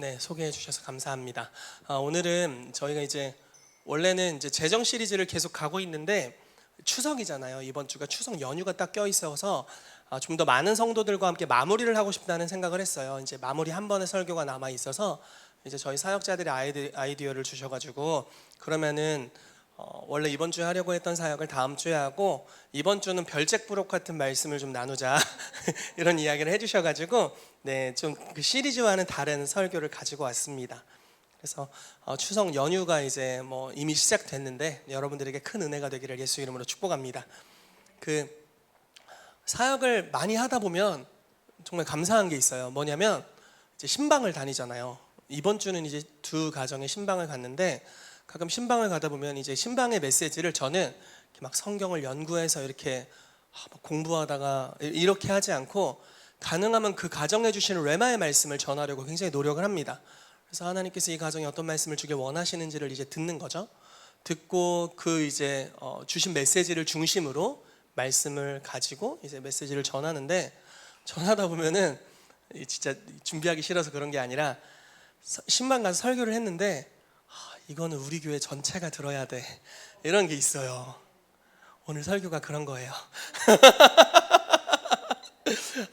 네, 소개해 주셔서 감사합니다. 오늘은 저희가 원래는 재정 시리즈를 계속 가고 있는데 추석이잖아요. 이번 주가 추석 연휴가 딱 껴 있어서 좀 더 많은 성도들과 함께 마무리를 하고 싶다는 생각을 했어요. 이제 마무리 한 번의 설교가 남아 있어서 이제 저희 사역자들이 아이디어를 주셔가지고 그러면은 원래 이번 주에 하려고 했던 사역을 다음 주에 하고 이번 주는 별책 부록 같은 말씀을 좀 나누자 이런 이야기를 해주셔가지고 네, 좀 그 시리즈와는 다른 설교를 가지고 왔습니다. 그래서 추석 연휴가 이제 이미 시작됐는데 여러분들에게 큰 은혜가 되기를 예수 이름으로 축복합니다. 그 사역을 많이 하다 보면 정말 감사한 게 있어요. 뭐냐면 이제 신방을 다니잖아요. 이번 주는 이제 두 가정의 신방을 갔는데 가끔 신방을 가다 보면 이제 신방의 메시지를 저는 이렇게 막 성경을 연구해서 이렇게 공부하다가 이렇게 하지 않고 가능하면 그 가정에 주시는 레마의 말씀을 전하려고 굉장히 노력을 합니다. 그래서 하나님께서 이 가정에 어떤 말씀을 주길 원하시는지를 이제 듣는 거죠. 듣고 그 이제 주신 메시지를 중심으로 말씀을 가지고 이제 메시지를 전하는데 전하다 보면은 진짜 준비하기 싫어서 그런 게 아니라 신방 가서 설교를 했는데 이거는 우리 교회 전체가 들어야 돼 이런 게 있어요. 오늘 설교가 그런 거예요.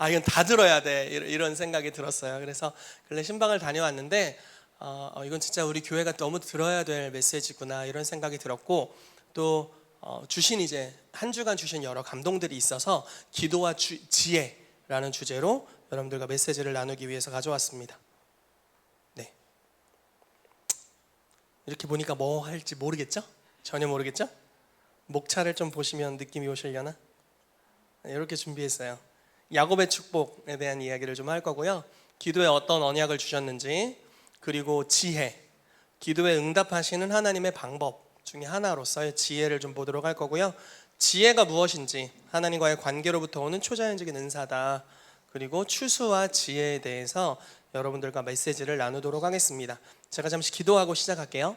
이건 다 들어야 돼 이런 생각이 들었어요. 그래서 근래 신방을 다녀왔는데 이건 진짜 우리 교회가 너무 들어야 될 메시지구나 이런 생각이 들었고 또 주신 이제 한 주간 주신 여러 감동들이 있어서 기도와 지혜라는 주제로 여러분들과 메시지를 나누기 위해서 가져왔습니다. 네. 이렇게 보니까 뭐 할지 모르겠죠? 전혀 모르겠죠? 목차를 좀 보시면 느낌이 오시려나? 이렇게 준비했어요. 야곱의 축복에 대한 이야기를 좀 할 거고요. 기도에 어떤 언약을 주셨는지, 그리고 지혜, 기도에 응답하시는 하나님의 방법 중에 하나로서의 지혜를 좀 보도록 할 거고요. 지혜가 무엇인지, 하나님과의 관계로부터 오는 초자연적인 은사다. 그리고 추수와 지혜에 대해서 여러분들과 메시지를 나누도록 하겠습니다. 제가 잠시 기도하고 시작할게요.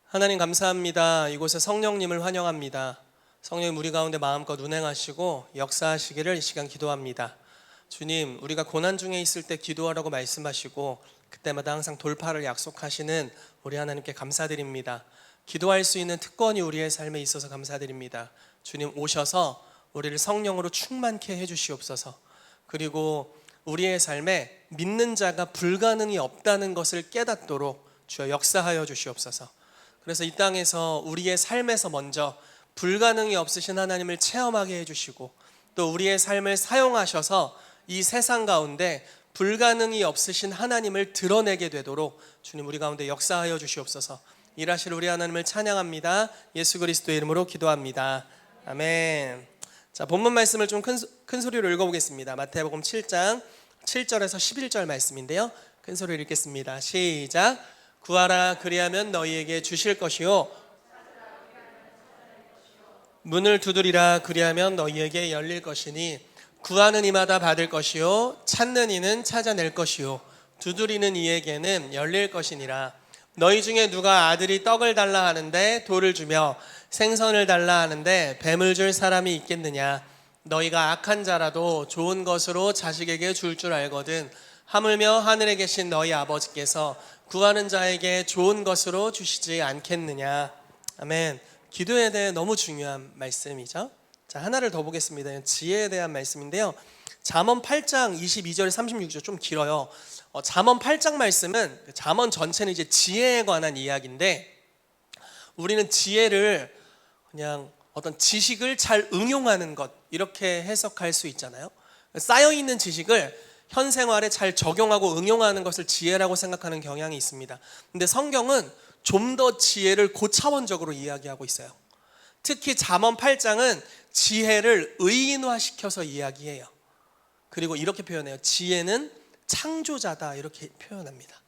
하나님 감사합니다. 이곳에 성령님을 환영합니다. 성령님 우리 가운데 마음껏 운행하시고 역사하시기를 이 시간 기도합니다. 주님, 우리가 고난 중에 있을 때 기도하라고 말씀하시고 그때마다 항상 돌파를 약속하시는 우리 하나님께 감사드립니다. 기도할 수 있는 특권이 우리의 삶에 있어서 감사드립니다. 주님 오셔서 우리를 성령으로 충만케 해주시옵소서. 그리고 우리의 삶에 믿는 자가 불가능이 없다는 것을 깨닫도록 주여 역사하여 주시옵소서. 그래서 이 땅에서 우리의 삶에서 먼저 불가능이 없으신 하나님을 체험하게 해주시고 또 우리의 삶을 사용하셔서 이 세상 가운데 불가능이 없으신 하나님을 드러내게 되도록 주님 우리 가운데 역사하여 주시옵소서. 일하실 우리 하나님을 찬양합니다. 예수 그리스도의 이름으로 기도합니다. 아멘. 자, 본문 말씀을 좀 큰 소리로 읽어보겠습니다. 마태복음 7장 7절에서 11절 말씀인데요. 큰 소리로 읽겠습니다. 시작. 구하라 그리하면 너희에게 주실 것이요 문을 두드리라 그리하면 너희에게 열릴 것이니 구하는 이마다 받을 것이요 찾는 이는 찾아낼 것이요 두드리는 이에게는 열릴 것이니라. 너희 중에 누가 아들이 떡을 달라 하는데 돌을 주며 생선을 달라 하는데 뱀을 줄 사람이 있겠느냐. 너희가 악한 자라도 좋은 것으로 자식에게 줄 줄 알거든 하물며 하늘에 계신 너희 아버지께서 구하는 자에게 좋은 것으로 주시지 않겠느냐. 아멘. 기도에 대해 너무 중요한 말씀이죠. 자, 하나를 더 보겠습니다. 지혜에 대한 말씀인데요. 잠언 8장 22절 36절 좀 길어요. 잠언 8장 말씀은 잠언 전체는 이제 지혜에 관한 이야기인데 우리는 지혜를 그냥 어떤 지식을 잘 응용하는 것 이렇게 해석할 수 있잖아요. 쌓여있는 지식을 현 생활에 잘 적용하고 응용하는 것을 지혜라고 생각하는 경향이 있습니다. 근데 성경은 좀 더 지혜를 고차원적으로 이야기하고 있어요. 특히 잠언 8장은 지혜를 의인화시켜서 이야기해요. 그리고 이렇게 표현해요. 지혜는 창조자다 이렇게 표현합니다.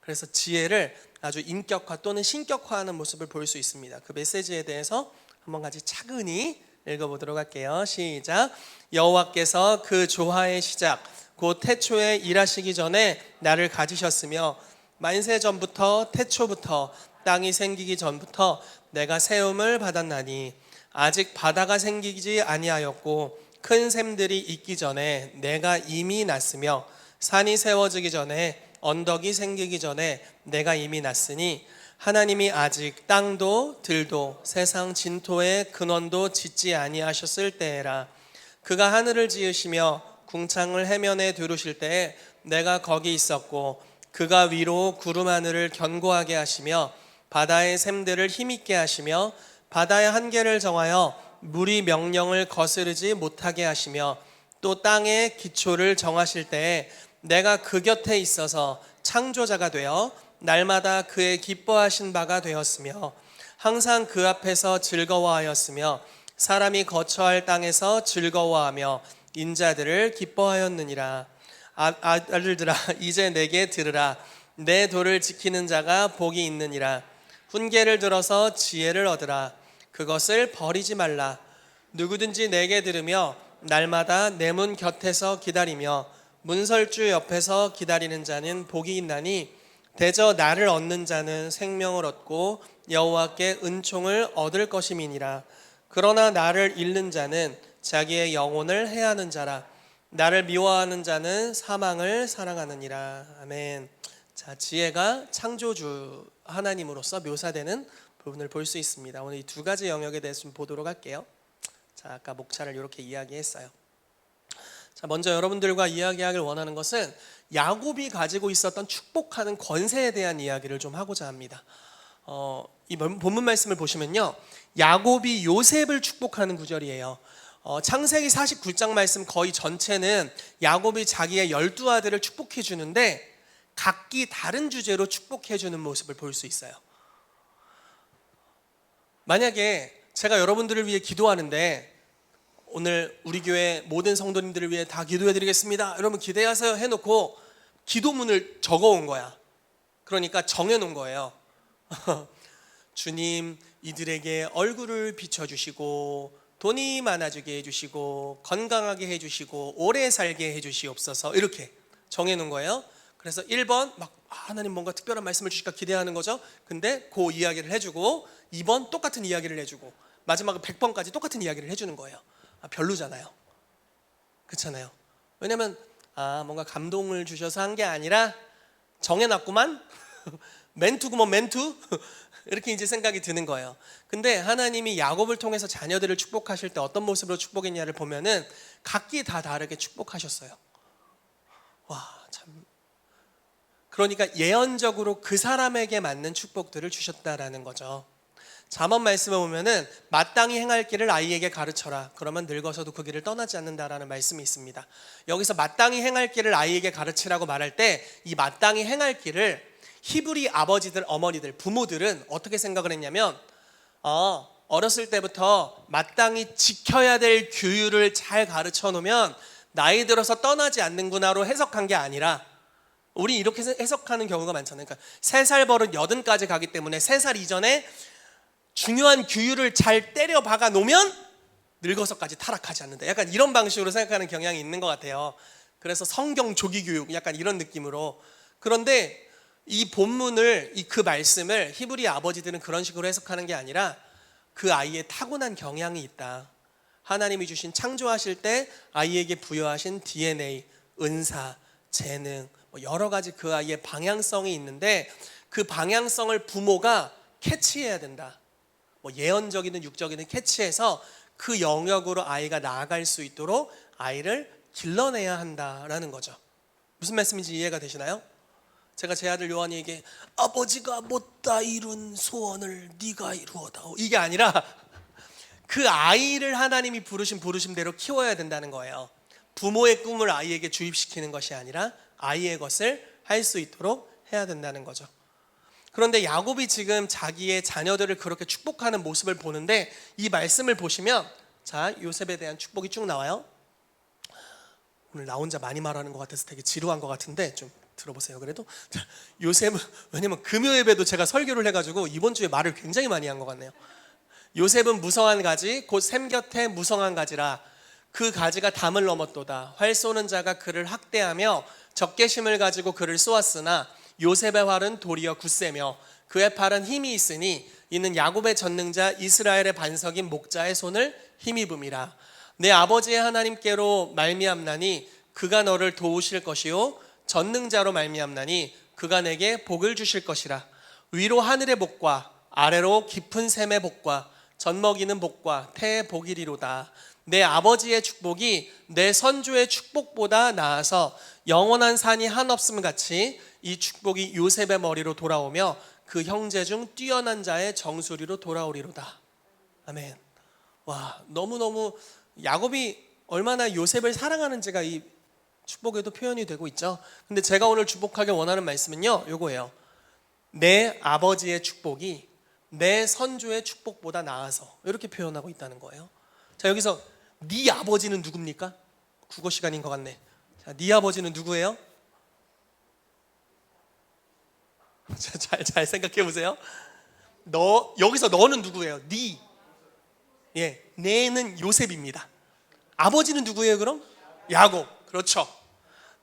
그래서 지혜를 아주 인격화 또는 신격화하는 모습을 볼 수 있습니다. 그 메시지에 대해서 한번 같이 차근히 읽어보도록 할게요. 시작. 여호와께서 그 조화의 시작 곧 태초에 일하시기 전에 나를 가지셨으며 만세 전부터 태초부터 땅이 생기기 전부터 내가 세움을 받았나니 아직 바다가 생기지 아니하였고 큰 샘들이 있기 전에 내가 이미 났으며 산이 세워지기 전에 언덕이 생기기 전에 내가 이미 났으니 하나님이 아직 땅도 들도 세상 진토의 근원도 짓지 아니하셨을 때에라. 그가 하늘을 지으시며 궁창을 해면에 두르실 때에 내가 거기 있었고 그가 위로 구름 하늘을 견고하게 하시며 바다의 샘들을 힘있게 하시며 바다의 한계를 정하여 물이 명령을 거스르지 못하게 하시며 또 땅의 기초를 정하실 때에 내가 그 곁에 있어서 창조자가 되어 날마다 그의 기뻐하신 바가 되었으며 항상 그 앞에서 즐거워하였으며 사람이 거처할 땅에서 즐거워하며 인자들을 기뻐하였느니라. 아들들아 이제 내게 들으라. 내 도를 지키는 자가 복이 있느니라. 훈계를 들어서 지혜를 얻으라. 그것을 버리지 말라. 누구든지 내게 들으며 날마다 내 문 곁에서 기다리며 문설주 옆에서 기다리는 자는 복이 있나니 대저 나를 얻는 자는 생명을 얻고 여호와께 은총을 얻을 것임이니라. 그러나 나를 잃는 자는 자기의 영혼을 해하는 자라. 나를 미워하는 자는 사망을 사랑하느니라. 아멘. 자, 지혜가 창조주 하나님으로서 묘사되는 부분을 볼 수 있습니다. 오늘 이 두 가지 영역에 대해서 좀 보도록 할게요. 자, 아까 목차를 이렇게 이야기했어요. 자, 먼저 여러분들과 이야기하길 원하는 것은 야곱이 가지고 있었던 축복하는 권세에 대한 이야기를 좀 하고자 합니다. 이 본문 말씀을 보시면요, 야곱이 요셉을 축복하는 구절이에요. 창세기 49장 말씀 거의 전체는 야곱이 자기의 12아들을 축복해 주는데 각기 다른 주제로 축복해 주는 모습을 볼 수 있어요. 만약에 제가 여러분들을 위해 기도하는데 오늘 우리 교회 모든 성도님들을 위해 다 기도해 드리겠습니다, 여러분 기대하세요 해놓고 기도문을 적어온 거야. 그러니까 정해놓은 거예요. 주님, 이들에게 얼굴을 비춰주시고 돈이 많아지게 해주시고 건강하게 해주시고 오래 살게 해주시옵소서, 이렇게 정해놓은 거예요. 그래서 1번 막 하나님 뭔가 특별한 말씀을 주실까 기대하는 거죠. 근데 그 이야기를 해주고 2번 똑같은 이야기를 해주고 마지막 100번까지 똑같은 이야기를 해주는 거예요. 별로잖아요. 그렇잖아요. 왜냐면 뭔가 감동을 주셔서 한 게 아니라 정해놨구만. 멘투구먼 멘투. 이렇게 이제 생각이 드는 거예요. 근데 하나님이 야곱을 통해서 자녀들을 축복하실 때 어떤 모습으로 축복했냐를 보면은 각기 다 다르게 축복하셨어요. 와, 참. 그러니까 예언적으로 그 사람에게 맞는 축복들을 주셨다라는 거죠. 잠언 말씀에 보면은 마땅히 행할 길을 아이에게 가르쳐라. 그러면 늙어서도 그 길을 떠나지 않는다라는 말씀이 있습니다. 여기서 마땅히 행할 길을 아이에게 가르치라고 말할 때 이 마땅히 행할 길을 히브리 아버지들, 어머니들, 부모들은 어떻게 생각을 했냐면 어렸을 때부터 마땅히 지켜야 될 규율을 잘 가르쳐 놓으면 나이 들어서 떠나지 않는구나로 해석한 게 아니라, 우리 이렇게 해석하는 경우가 많잖아요. 그러니까 3살 버릇 80까지 가기 때문에 3살 이전에 중요한 규율을 잘 때려 박아 놓으면 늙어서까지 타락하지 않는다. 약간 이런 방식으로 생각하는 경향이 있는 것 같아요. 그래서 성경 조기 교육 약간 이런 느낌으로. 그런데 이 본문을, 그 말씀을 히브리 아버지들은 그런 식으로 해석하는 게 아니라 그 아이의 타고난 경향이 있다. 하나님이 주신 창조하실 때 아이에게 부여하신 DNA, 은사, 재능, 여러 가지 그 아이의 방향성이 있는데 그 방향성을 부모가 캐치해야 된다. 예언적이든 육적이든 캐치해서 그 영역으로 아이가 나아갈 수 있도록 아이를 길러내야 한다라는 거죠. 무슨 말씀인지 이해가 되시나요? 제가 제 아들 요한이에게 아버지가 못다 이룬 소원을 네가 이루어다오, 이게 아니라 그 아이를 하나님이 부르신 부르심대로 키워야 된다는 거예요. 부모의 꿈을 아이에게 주입시키는 것이 아니라 아이의 것을 할 수 있도록 해야 된다는 거죠. 그런데 야곱이 지금 자기의 자녀들을 그렇게 축복하는 모습을 보는데 이 말씀을 보시면, 자, 요셉에 대한 축복이 쭉 나와요. 오늘 나 혼자 많이 말하는 것 같아서 되게 지루한 것 같은데 좀 들어보세요. 그래도 요셉은, 왜냐면 금요 예배도 제가 설교를 해가지고 이번 주에 말을 굉장히 많이 한 것 같네요. 요셉은 무성한 가지 곧 샘 곁에 무성한 가지라. 그 가지가 담을 넘었도다. 활 쏘는 자가 그를 학대하며 적개심을 가지고 그를 쏘았으나 요셉의 활은 도리어 굳세며 그의 팔은 힘이 있으니 이는 야곱의 전능자 이스라엘의 반석인 목자의 손을 힘입음이라. 내 아버지의 하나님께로 말미암나니 그가 너를 도우실 것이요 전능자로 말미암나니 그가 내게 복을 주실 것이라. 위로 하늘의 복과 아래로 깊은 샘의 복과 젖먹이는 복과 태의 복이리로다. 내 아버지의 축복이 내 선조의 축복보다 나아서 영원한 산이 한없음 같이 이 축복이 요셉의 머리로 돌아오며 그 형제 중 뛰어난 자의 정수리로 돌아오리로다. 아멘. 와, 너무너무 야곱이 얼마나 요셉을 사랑하는지가 이 축복에도 표현이 되고 있죠. 근데 제가 오늘 축복하기 원하는 말씀은요, 요거예요. 내 아버지의 축복이 내 선조의 축복보다 나아서, 이렇게 표현하고 있다는 거예요. 자, 여기서 네 아버지는 누굽니까? 국어 시간인 것 같네. 자, 네 아버지는 누구예요? 잘 생각해 보세요. 여기서 너는 누구예요? 네. 예, 내는 요셉입니다. 아버지는 누구예요, 그럼? 야곱. 그렇죠.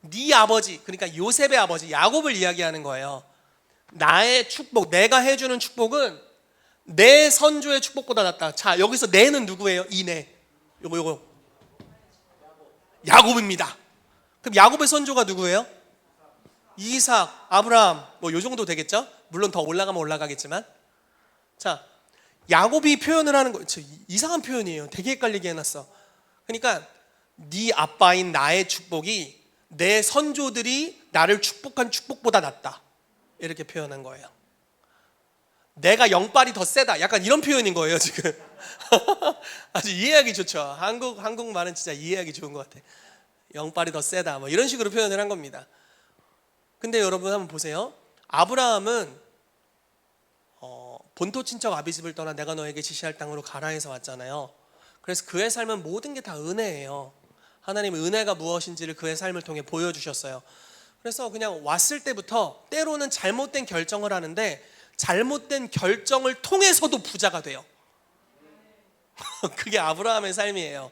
네 아버지, 그러니까 요셉의 아버지 야곱을 이야기하는 거예요. 나의 축복, 내가 해주는 축복은 내 선조의 축복보다 낫다. 자, 여기서 내는 누구예요? 이 내. 요거 야곱입니다. 그럼 야곱의 선조가 누구예요? 이삭, 아브라함, 뭐 요 정도 되겠죠? 물론 더 올라가면 올라가겠지만. 자, 야곱이 표현을 하는 거, 이상한 표현이에요. 되게 헷갈리게 해놨어. 그러니까 네 아빠인 나의 축복이 내 선조들이 나를 축복한 축복보다 낫다, 이렇게 표현한 거예요. 내가 영빨이 더 세다, 약간 이런 표현인 거예요 지금. 아주 이해하기 좋죠. 한국말은 진짜 이해하기 좋은 것 같아. 영빨이 더 세다, 뭐 이런 식으로 표현을 한 겁니다. 근데 여러분 한번 보세요. 아브라함은 본토 친척 아비집을 떠나 내가 너에게 지시할 땅으로 가라 해서 왔잖아요. 그래서 그의 삶은 모든 게 다 은혜예요. 하나님의 은혜가 무엇인지를 그의 삶을 통해 보여주셨어요. 그래서 그냥 왔을 때부터 때로는 잘못된 결정을 하는데 잘못된 결정을 통해서도 부자가 돼요. 그게 아브라함의 삶이에요.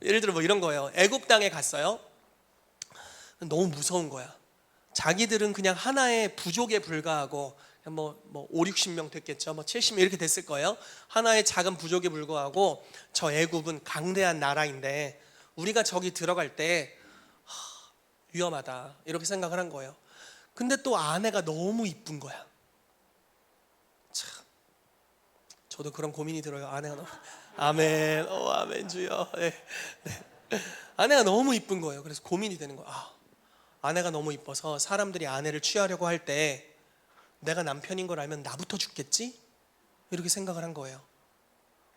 예를 들어 뭐 이런 거예요. 애굽 땅에 갔어요. 너무 무서운 거야. 자기들은 그냥 하나의 부족에 불과하고 뭐 5, 60명 됐겠죠. 뭐 70명 이렇게 됐을 거예요. 하나의 작은 부족에 불과하고 저 애굽은 강대한 나라인데 우리가 저기 들어갈 때 위험하다, 이렇게 생각을 한 거예요. 근데 또 아내가 너무 이쁜 거야. 참, 저도 그런 고민이 들어요. 아내가 너무 아멘, 아멘 주여. 네. 아내가 너무 이쁜 거예요. 그래서 고민이 되는 거예요. 아내가 너무 이뻐서 사람들이 아내를 취하려고 할 때 내가 남편인 걸 알면 나부터 죽겠지? 이렇게 생각을 한 거예요.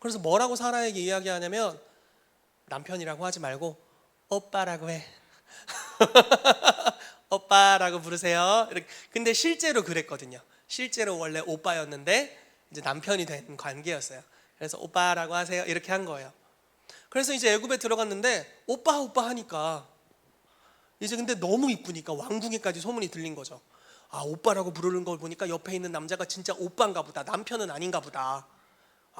그래서 뭐라고 사라에게 이야기하냐면 남편이라고 하지 말고 오빠라고 해. 오빠라고 부르세요. 이렇게. 근데 실제로 그랬거든요. 실제로 원래 오빠였는데 이제 남편이 된 관계였어요. 그래서 오빠라고 하세요, 이렇게 한 거예요. 그래서 이제 애굽에 들어갔는데 오빠 하니까 이제 근데 너무 이쁘니까 왕궁에까지 소문이 들린 거죠. 오빠라고 부르는 걸 보니까 옆에 있는 남자가 진짜 오빠인가 보다, 남편은 아닌가 보다.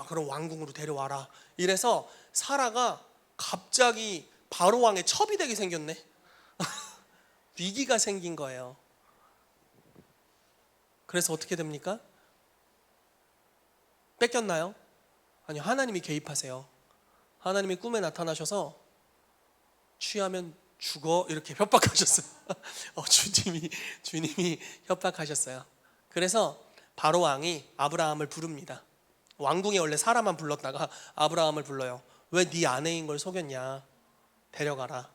그럼 왕궁으로 데려와라. 이래서 사라가 갑자기 바로 왕의 첩이 되게 생겼네. 위기가 생긴 거예요. 그래서 어떻게 됩니까? 뺏겼나요? 아니요, 하나님이 개입하세요. 하나님이 꿈에 나타나셔서 취하면 죽어, 이렇게 협박하셨어요. 주님이 협박하셨어요. 그래서 바로 왕이 아브라함을 부릅니다. 왕궁에 원래 사라만 불렀다가 아브라함을 불러요. 왜 네 아내인 걸 속였냐, 데려가라.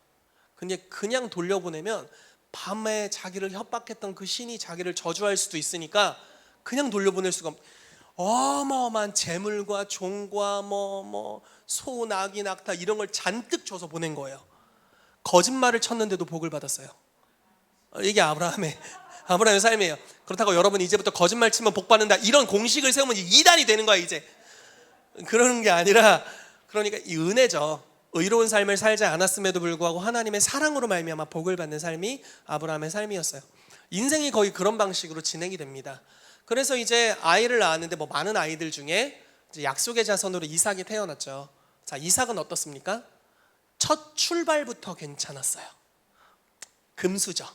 근데 그냥 돌려보내면 밤에 자기를 협박했던 그 신이 자기를 저주할 수도 있으니까 그냥 돌려보낼 수가 어마어마한 재물과 종과 소, 나귀, 낙타 이런 걸 잔뜩 줘서 보낸 거예요. 거짓말을 쳤는데도 복을 받았어요. 이게 아브라함의 삶이에요. 그렇다고 여러분 이제부터 거짓말 치면 복 받는다, 이런 공식을 세우면 이단이 되는 거야 이제. 그러는 게 아니라, 그러니까 이 은혜죠. 의로운 삶을 살지 않았음에도 불구하고 하나님의 사랑으로 말미암아 복을 받는 삶이 아브라함의 삶이었어요. 인생이 거의 그런 방식으로 진행이 됩니다. 그래서 이제 아이를 낳았는데 많은 아이들 중에 이제 약속의 자손으로 이삭이 태어났죠. 자, 이삭은 어떻습니까? 첫 출발부터 괜찮았어요. 금수저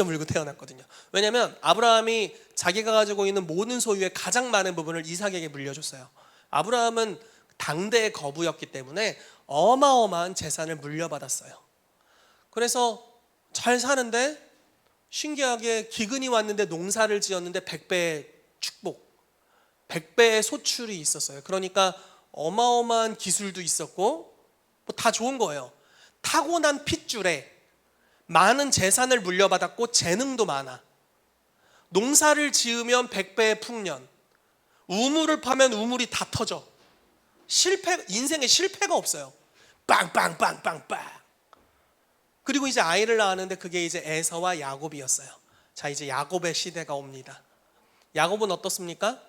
물고 태어났거든요. 왜냐하면 아브라함이 자기가 가지고 있는 모든 소유의 가장 많은 부분을 이삭에게 물려줬어요. 아브라함은 당대의 거부였기 때문에 어마어마한 재산을 물려받았어요. 그래서 잘 사는데 신기하게 기근이 왔는데 농사를 지었는데 100배의 축복, 100배의 소출이 있었어요. 그러니까 어마어마한 기술도 있었고 뭐 다 좋은 거예요. 타고난 핏줄에 많은 재산을 물려받았고 재능도 많아. 농사를 지으면 100배의 풍년, 우물을 파면 우물이 다 터져. 인생에 실패가 없어요. 빵빵빵빵빵. 그리고 이제 아이를 낳았는데 그게 이제 에서와 야곱이었어요. 자, 이제 야곱의 시대가 옵니다. 야곱은 어떻습니까?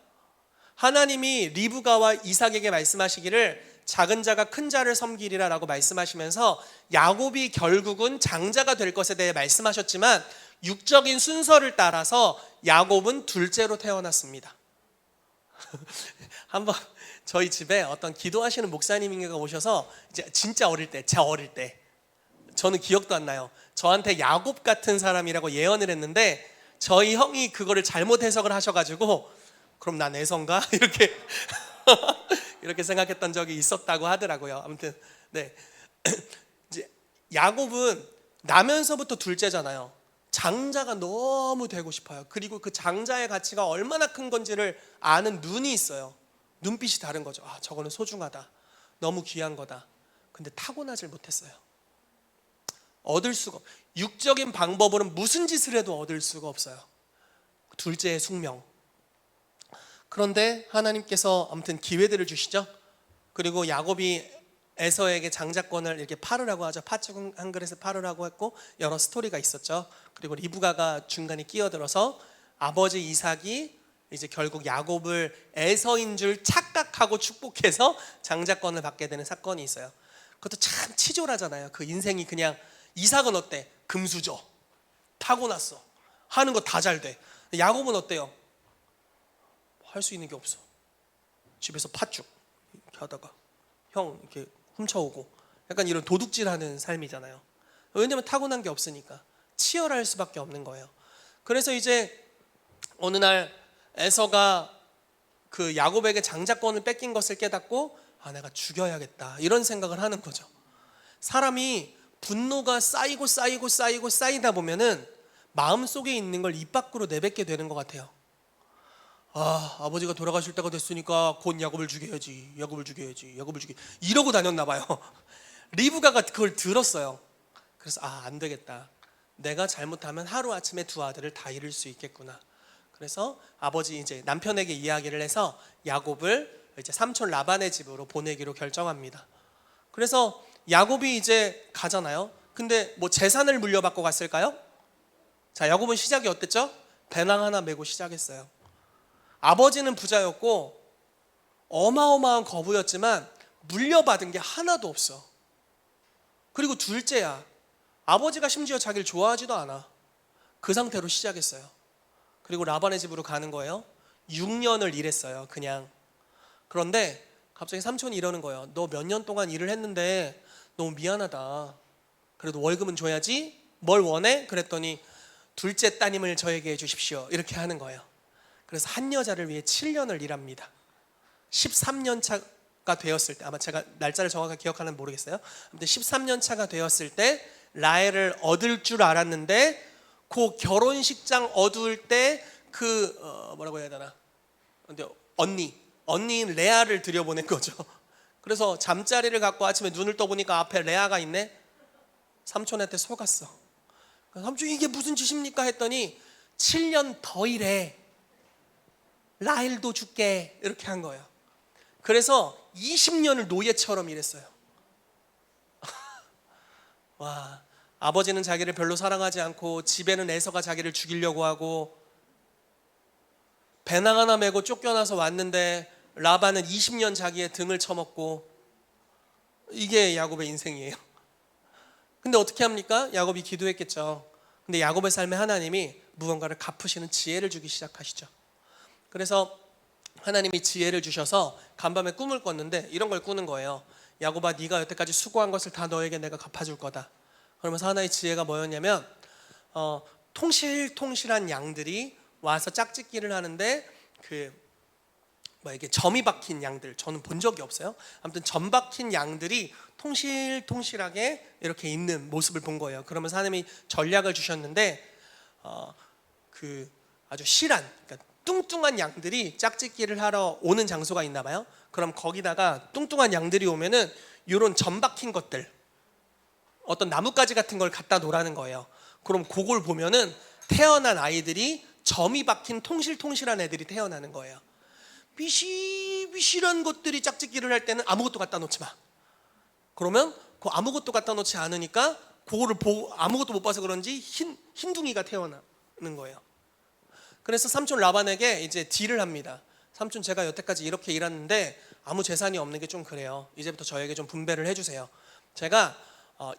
하나님이 리브가와 이삭에게 말씀하시기를 작은 자가 큰 자를 섬기리라 라고 말씀하시면서 야곱이 결국은 장자가 될 것에 대해 말씀하셨지만 육적인 순서를 따라서 야곱은 둘째로 태어났습니다. 한번 저희 집에 어떤 기도하시는 목사님인가 오셔서 이제 진짜 어릴 때, 제 어릴 때, 저는 기억도 안 나요. 저한테 야곱 같은 사람이라고 예언을 했는데 저희 형이 그거를 잘못 해석을 하셔가지고 그럼 난 에서인가? 이렇게 생각했던 적이 있었다고 하더라고요. 아무튼 네, 이제 야곱은 나면서부터 둘째잖아요. 장자가 너무 되고 싶어요. 그리고 그 장자의 가치가 얼마나 큰 건지를 아는 눈이 있어요. 눈빛이 다른 거죠. 아, 저거는 소중하다. 너무 귀한 거다. 근데 타고나질 못했어요. 얻을 수가, 육적인 방법으로는 무슨 짓을 해도 얻을 수가 없어요. 둘째의 숙명. 그런데 하나님께서 아무튼 기회들을 주시죠. 그리고 야곱이 에서에게 장자권을 이렇게 팔으라고 하죠. 팥죽 한 그릇에 팔으라고 했고 여러 스토리가 있었죠. 그리고 리브가가 중간에 끼어들어서 아버지 이삭이 이제 결국 야곱을 에서인 줄 착각하고 축복해서 장자권을 받게 되는 사건이 있어요. 그것도 참 치졸하잖아요. 그 인생이 그냥. 이삭은 어때? 금수저, 타고났어. 하는 거 다 잘 돼. 야곱은 어때요? 할 수 있는 게 없어. 집에서 팥죽 이렇게 하다가 형 이렇게 훔쳐오고 약간 이런 도둑질하는 삶이잖아요. 왜냐면 타고난 게 없으니까 치열할 수밖에 없는 거예요. 그래서 이제 어느 날 에서가 그 야곱에게 장자권을 뺏긴 것을 깨닫고 아, 내가 죽여야겠다 이런 생각을 하는 거죠. 사람이 분노가 쌓이다 보면은 마음속에 있는 걸 입 밖으로 내뱉게 되는 것 같아요. 아, 아버지가 돌아가실 때가 됐으니까 곧 야곱을 죽여야지 이러고 다녔나 봐요. 리브가가 그걸 들었어요. 그래서 아, 안 되겠다. 내가 잘못하면 하루아침에 두 아들을 다 잃을 수 있겠구나. 그래서 아버지 이제 남편에게 이야기를 해서 야곱을 이제 삼촌 라반의 집으로 보내기로 결정합니다. 그래서 야곱이 이제 가잖아요. 근데 뭐 재산을 물려받고 갔을까요? 자, 야곱은 시작이 어땠죠? 배낭 하나 메고 시작했어요. 아버지는 부자였고 어마어마한 거부였지만 물려받은 게 하나도 없어. 그리고 둘째야. 아버지가 심지어 자기를 좋아하지도 않아. 그 상태로 시작했어요. 그리고 라반의 집으로 가는 거예요. 6년을 일했어요. 그냥. 그런데 갑자기 삼촌이 이러는 거예요. 너 몇 년 동안 일을 했는데 너무 미안하다. 그래도 월급은 줘야지. 뭘 원해? 그랬더니 둘째 따님을 저에게 해주십시오. 이렇게 하는 거예요. 그래서 한 여자를 위해 7년을 일합니다. 13년 차가 되었을 때, 아마 제가 날짜를 정확하게 기억하는지 모르겠어요. 아무튼 13년 차가 되었을 때 라헬을 얻을 줄 알았는데 그 결혼식장 얻을 때 그 뭐라고 해야 되나? 근데 언니인 레아를 들여보낸 거죠. 그래서 잠자리를 갖고 아침에 눈을 떠보니까 앞에 레아가 있네. 삼촌한테 속았어. 삼촌 이게 무슨 짓입니까? 했더니 7년 더 일해. 라헬도 줄게. 이렇게 한 거예요. 그래서 20년을 노예처럼 일했어요. 와, 아버지는 자기를 별로 사랑하지 않고 집에는 에서가 자기를 죽이려고 하고 배낭 하나 메고 쫓겨나서 왔는데 라반은 20년 자기의 등을 쳐먹고 이게 야곱의 인생이에요. 근데 어떻게 합니까? 야곱이 기도했겠죠. 근데 야곱의 삶에 하나님이 무언가를 갚으시는 지혜를 주기 시작하시죠. 그래서 하나님이 지혜를 주셔서 간밤에 꿈을 꿨는데 이런 걸 꾸는 거예요. 야곱아, 네가 여태까지 수고한 것을 다 너에게 내가 갚아줄 거다. 그러면서 하나의 지혜가 뭐였냐면 통실통실한 양들이 와서 짝짓기를 하는데 이게 점이 박힌 양들, 저는 본 적이 없어요. 아무튼 점 박힌 양들이 통실통실하게 이렇게 있는 모습을 본 거예요. 그러면서 하나님이 전략을 주셨는데 그 아주 실한, 그러니까 뚱뚱한 양들이 짝짓기를 하러 오는 장소가 있나 봐요. 그럼 거기다가 뚱뚱한 양들이 오면은 이런 점 박힌 것들, 어떤 나뭇가지 같은 걸 갖다 놓으라는 거예요. 그럼 그걸 보면은 태어난 아이들이 점이 박힌 통실통실한 애들이 태어나는 거예요. 비실비실한 것들이 짝짓기를 할 때는 아무것도 갖다 놓지 마. 그러면 그 아무것도 갖다 놓지 않으니까 그거를 보고 아무것도 못 봐서 그런지 흰둥이가 태어나는 거예요. 그래서 삼촌 라반에게 이제 딜을 합니다. 삼촌, 제가 여태까지 이렇게 일했는데 아무 재산이 없는 게 좀 그래요. 이제부터 저에게 좀 분배를 해주세요. 제가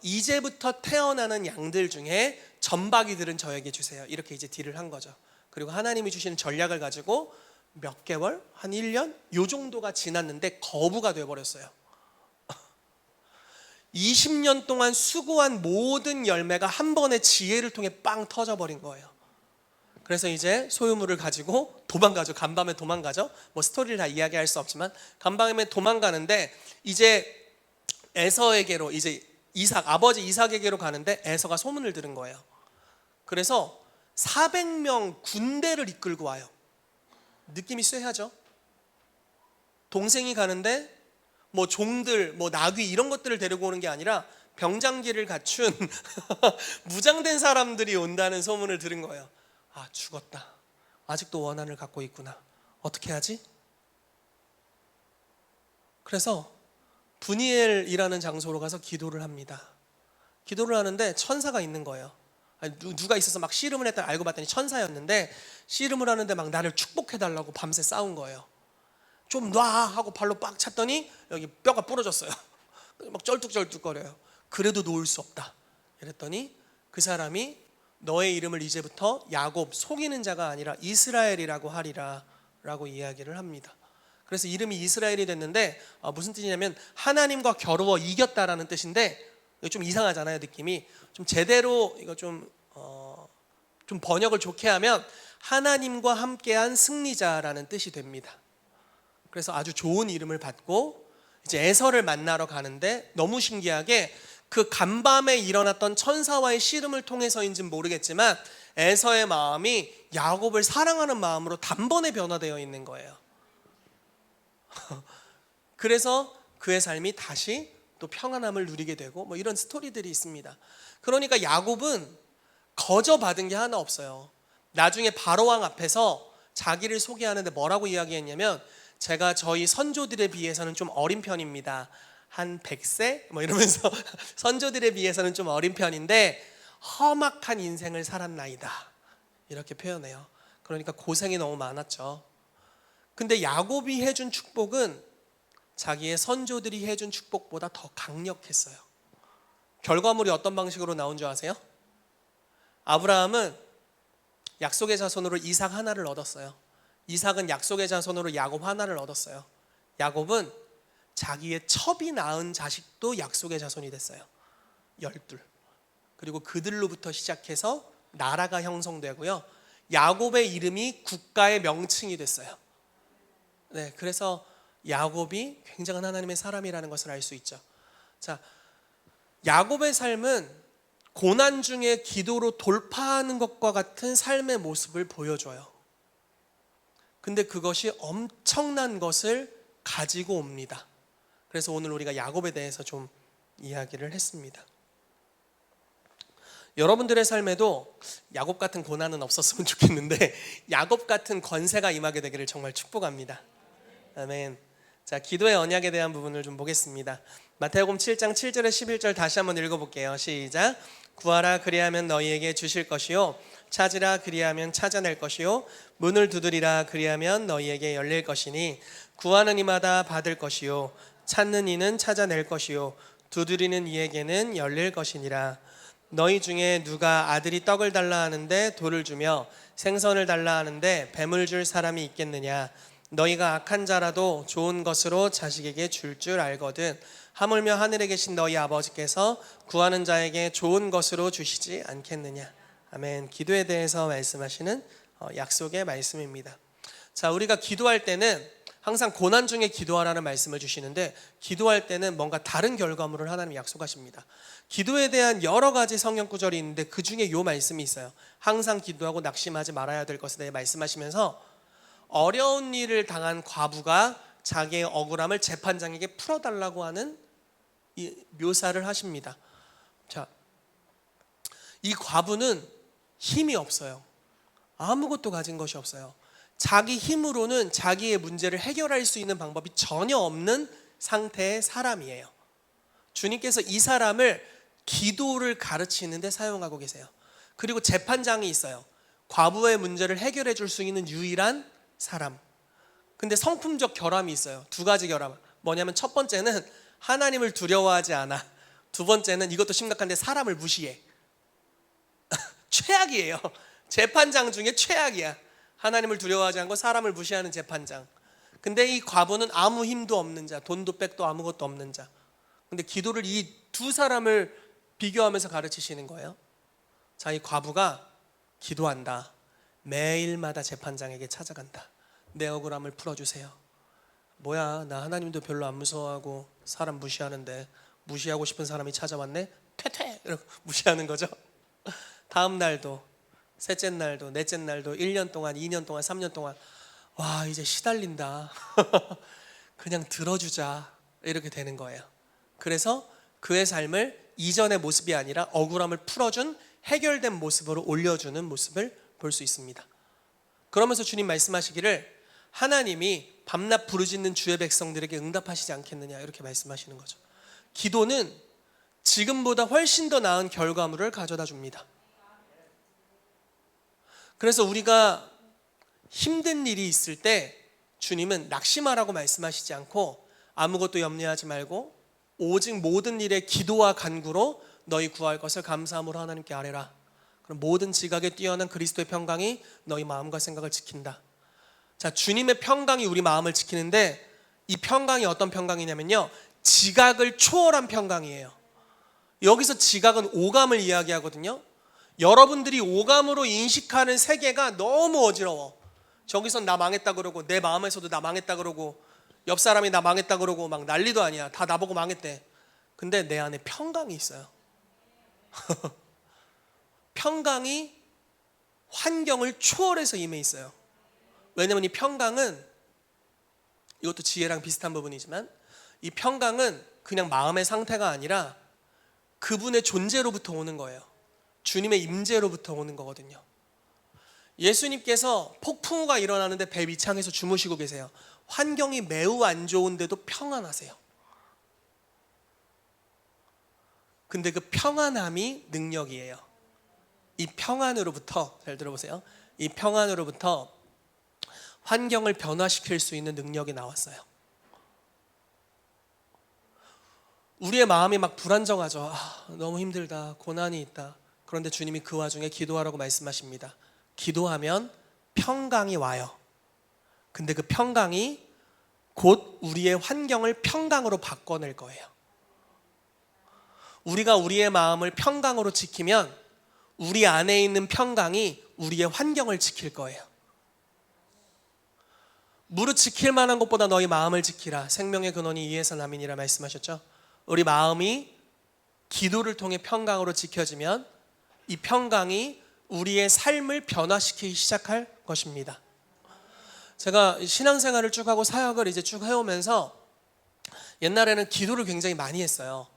이제부터 태어나는 양들 중에 점박이들은 저에게 주세요. 이렇게 이제 딜을 한 거죠. 그리고 하나님이 주시는 전략을 가지고 몇 개월, 한 1년 요 정도가 지났는데 거부가 돼버렸어요. 20년 동안 수고한 모든 열매가 한 번의 지혜를 통해 빵 터져버린 거예요. 그래서 이제 소유물을 가지고 도망가죠. 간밤에 도망가죠. 뭐 스토리를 다 이야기할 수 없지만 간밤에 도망가는데 이제 에서에게로, 이제 아버지 이삭에게로 가는데 에서가 소문을 들은 거예요. 그래서 400명 군대를 이끌고 와요. 느낌이 쎄하죠. 동생이 가는데 뭐 종들, 뭐 나귀 이런 것들을 데리고 오는 게 아니라 병장기를 갖춘 무장된 사람들이 온다는 소문을 들은 거예요. 아, 죽었다. 아직도 원한을 갖고 있구나. 어떻게 하지? 그래서 브니엘이라는 장소로 가서 기도를 합니다. 기도를 하는데 천사가 있는 거예요. 아니, 누가 있어서 막 씨름을 했다 알고 봤더니 천사였는데, 씨름을 하는데 막 나를 축복해달라고 밤새 싸운 거예요. 좀 놔 하고 발로 빡 찼더니 여기 뼈가 부러졌어요. 막 쩔뚝쩔뚝거려요. 그래도 놓을 수 없다. 이랬더니 그 사람이 너의 이름을 이제부터 야곱, 속이는 자가 아니라 이스라엘이라고 하리라 라고 이야기를 합니다. 그래서 이름이 이스라엘이 됐는데 무슨 뜻이냐면 하나님과 겨루어 이겼다라는 뜻인데, 좀 이상하잖아요, 느낌이. 좀 제대로 이거 좀 번역을 좋게 하면 하나님과 함께한 승리자라는 뜻이 됩니다. 그래서 아주 좋은 이름을 받고 이제 에서를 만나러 가는데, 너무 신기하게 그 간밤에 일어났던 천사와의 씨름을 통해서인지는 모르겠지만 에서의 마음이 야곱을 사랑하는 마음으로 단번에 변화되어 있는 거예요. 그래서 그의 삶이 다시 또 평안함을 누리게 되고 뭐 이런 스토리들이 있습니다. 그러니까 야곱은 거저 받은 게 하나 없어요. 나중에 바로왕 앞에서 자기를 소개하는데 뭐라고 이야기했냐면, 제가 저희 선조들에 비해서는 좀 어린 편입니다. 한 100세? 뭐 이러면서 선조들에 비해서는 좀 어린 편인데 험악한 인생을 살았나이다. 이렇게 표현해요. 그러니까 고생이 너무 많았죠. 근데 야곱이 해준 축복은 자기의 선조들이 해준 축복보다 더 강력했어요. 결과물이 어떤 방식으로 나온 줄 아세요? 아브라함은 약속의 자손으로 이삭 하나를 얻었어요. 이삭은 약속의 자손으로 야곱 하나를 얻었어요. 야곱은 자기의 첩이 낳은 자식도 약속의 자손이 됐어요. 12. 그리고 그들로부터 시작해서 나라가 형성되고요. 야곱의 이름이 국가의 명칭이 됐어요. 네, 그래서 야곱이 굉장한 하나님의 사람이라는 것을 알 수 있죠. 자, 야곱의 삶은 고난 중에 기도로 돌파하는 것과 같은 삶의 모습을 보여줘요. 근데 그것이 엄청난 것을 가지고 옵니다. 그래서 오늘 우리가 야곱에 대해서 좀 이야기를 했습니다. 여러분들의 삶에도 야곱 같은 고난은 없었으면 좋겠는데 야곱 같은 권세가 임하게 되기를 정말 축복합니다. 아멘. 자, 기도의 언약에 대한 부분을 좀 보겠습니다. 마태복음 7장 7절에 11절 다시 한번 읽어볼게요. 시작. 구하라 그리하면 너희에게 주실 것이요, 찾으라 그리하면 찾아낼 것이요, 문을 두드리라 그리하면 너희에게 열릴 것이니 구하는 이마다 받을 것이요, 찾는 이는 찾아낼 것이요, 두드리는 이에게는 열릴 것이니라. 너희 중에 누가 아들이 떡을 달라 하는데 돌을 주며 생선을 달라 하는데 뱀을 줄 사람이 있겠느냐? 너희가 악한 자라도 좋은 것으로 자식에게 줄 줄 알거든 하물며 하늘에 계신 너희 아버지께서 구하는 자에게 좋은 것으로 주시지 않겠느냐. 아멘. 기도에 대해서 말씀하시는 약속의 말씀입니다. 자, 우리가 기도할 때는 항상 고난 중에 기도하라는 말씀을 주시는데, 기도할 때는 뭔가 다른 결과물을 하나님 약속하십니다. 기도에 대한 여러 가지 성경 구절이 있는데 그 중에 이 말씀이 있어요. 항상 기도하고 낙심하지 말아야 될 것에 대해 말씀하시면서, 어려운 일을 당한 과부가 자기의 억울함을 재판장에게 풀어달라고 하는 이 묘사를 하십니다. 자, 이 과부는 힘이 없어요. 아무것도 가진 것이 없어요. 자기 힘으로는 자기의 문제를 해결할 수 있는 방법이 전혀 없는 상태의 사람이에요. 주님께서 이 사람을 기도를 가르치는데 사용하고 계세요. 그리고 재판장이 있어요. 과부의 문제를 해결해 줄 수 있는 유일한 사람. 근데 성품적 결함이 있어요. 두 가지 결함. 뭐냐면 첫 번째는 하나님을 두려워하지 않아. 두 번째는 이것도 심각한데 사람을 무시해. 최악이에요. 재판장 중에 최악이야. 하나님을 두려워하지 않고 사람을 무시하는 재판장. 근데 이 과부는 아무 힘도 없는 자, 돈도 백도 아무것도 없는 자. 근데 기도를 이 두 사람을 비교하면서 가르치시는 거예요. 자, 이 과부가 기도한다. 매일마다 재판장에게 찾아간다. 내 억울함을 풀어주세요. 뭐야, 나 하나님도 별로 안 무서워하고 사람 무시하는데, 무시하고 싶은 사람이 찾아왔네? 퇴퇴! 이러고 무시하는 거죠. 다음 날도, 셋째 날도, 넷째 날도, 1년 동안, 2년 동안, 3년 동안, 와, 이제 시달린다. 그냥 들어주자. 이렇게 되는 거예요. 그래서 그의 삶을 이전의 모습이 아니라 억울함을 풀어준 해결된 모습으로 올려주는 모습을 볼 수 있습니다. 그러면서 주님 말씀하시기를, 하나님이 밤낮 부르짖는 주의 백성들에게 응답하시지 않겠느냐, 이렇게 말씀하시는 거죠. 기도는 지금보다 훨씬 더 나은 결과물을 가져다 줍니다. 그래서 우리가 힘든 일이 있을 때 주님은 낙심하라고 말씀하시지 않고, 아무것도 염려하지 말고 오직 모든 일에 기도와 간구로 너희 구할 것을 감사함으로 하나님께 아뢰라. 그럼 모든 지각에 뛰어난 그리스도의 평강이 너희 마음과 생각을 지킨다. 자, 주님의 평강이 우리 마음을 지키는데, 이 평강이 어떤 평강이냐면요, 지각을 초월한 평강이에요. 여기서 지각은 오감을 이야기하거든요. 여러분들이 오감으로 인식하는 세계가 너무 어지러워. 저기선 나 망했다 그러고, 내 마음에서도 나 망했다 그러고, 옆 사람이 나 망했다 그러고, 막 난리도 아니야. 다 나보고 망했대. 근데 내 안에 평강이 있어요. 평강이 환경을 초월해서 임해 있어요. 왜냐면 이 평강은, 이것도 지혜랑 비슷한 부분이지만, 이 평강은 그냥 마음의 상태가 아니라 그분의 존재로부터 오는 거예요. 주님의 임재로부터 오는 거거든요. 예수님께서 폭풍우가 일어나는데 배 위창에서 주무시고 계세요. 환경이 매우 안 좋은데도 평안하세요. 근데 그 평안함이 능력이에요. 이 평안으로부터, 잘 들어보세요, 이 평안으로부터 환경을 변화시킬 수 있는 능력이 나왔어요. 우리의 마음이 막 불안정하죠. 너무 힘들다, 고난이 있다. 그런데 주님이 그 와중에 기도하라고 말씀하십니다. 기도하면 평강이 와요. 근데 그 평강이 곧 우리의 환경을 평강으로 바꿔낼 거예요. 우리가 우리의 마음을 평강으로 지키면 우리 안에 있는 평강이 우리의 환경을 지킬 거예요. 무릇 지킬 만한 것보다 너희 마음을 지키라. 생명의 근원이 이에서 남이니라 말씀하셨죠. 우리 마음이 기도를 통해 평강으로 지켜지면 이 평강이 우리의 삶을 변화시키기 시작할 것입니다. 제가 신앙생활을 쭉 하고 사역을 이제 쭉 해오면서 옛날에는 기도를 굉장히 많이 했어요.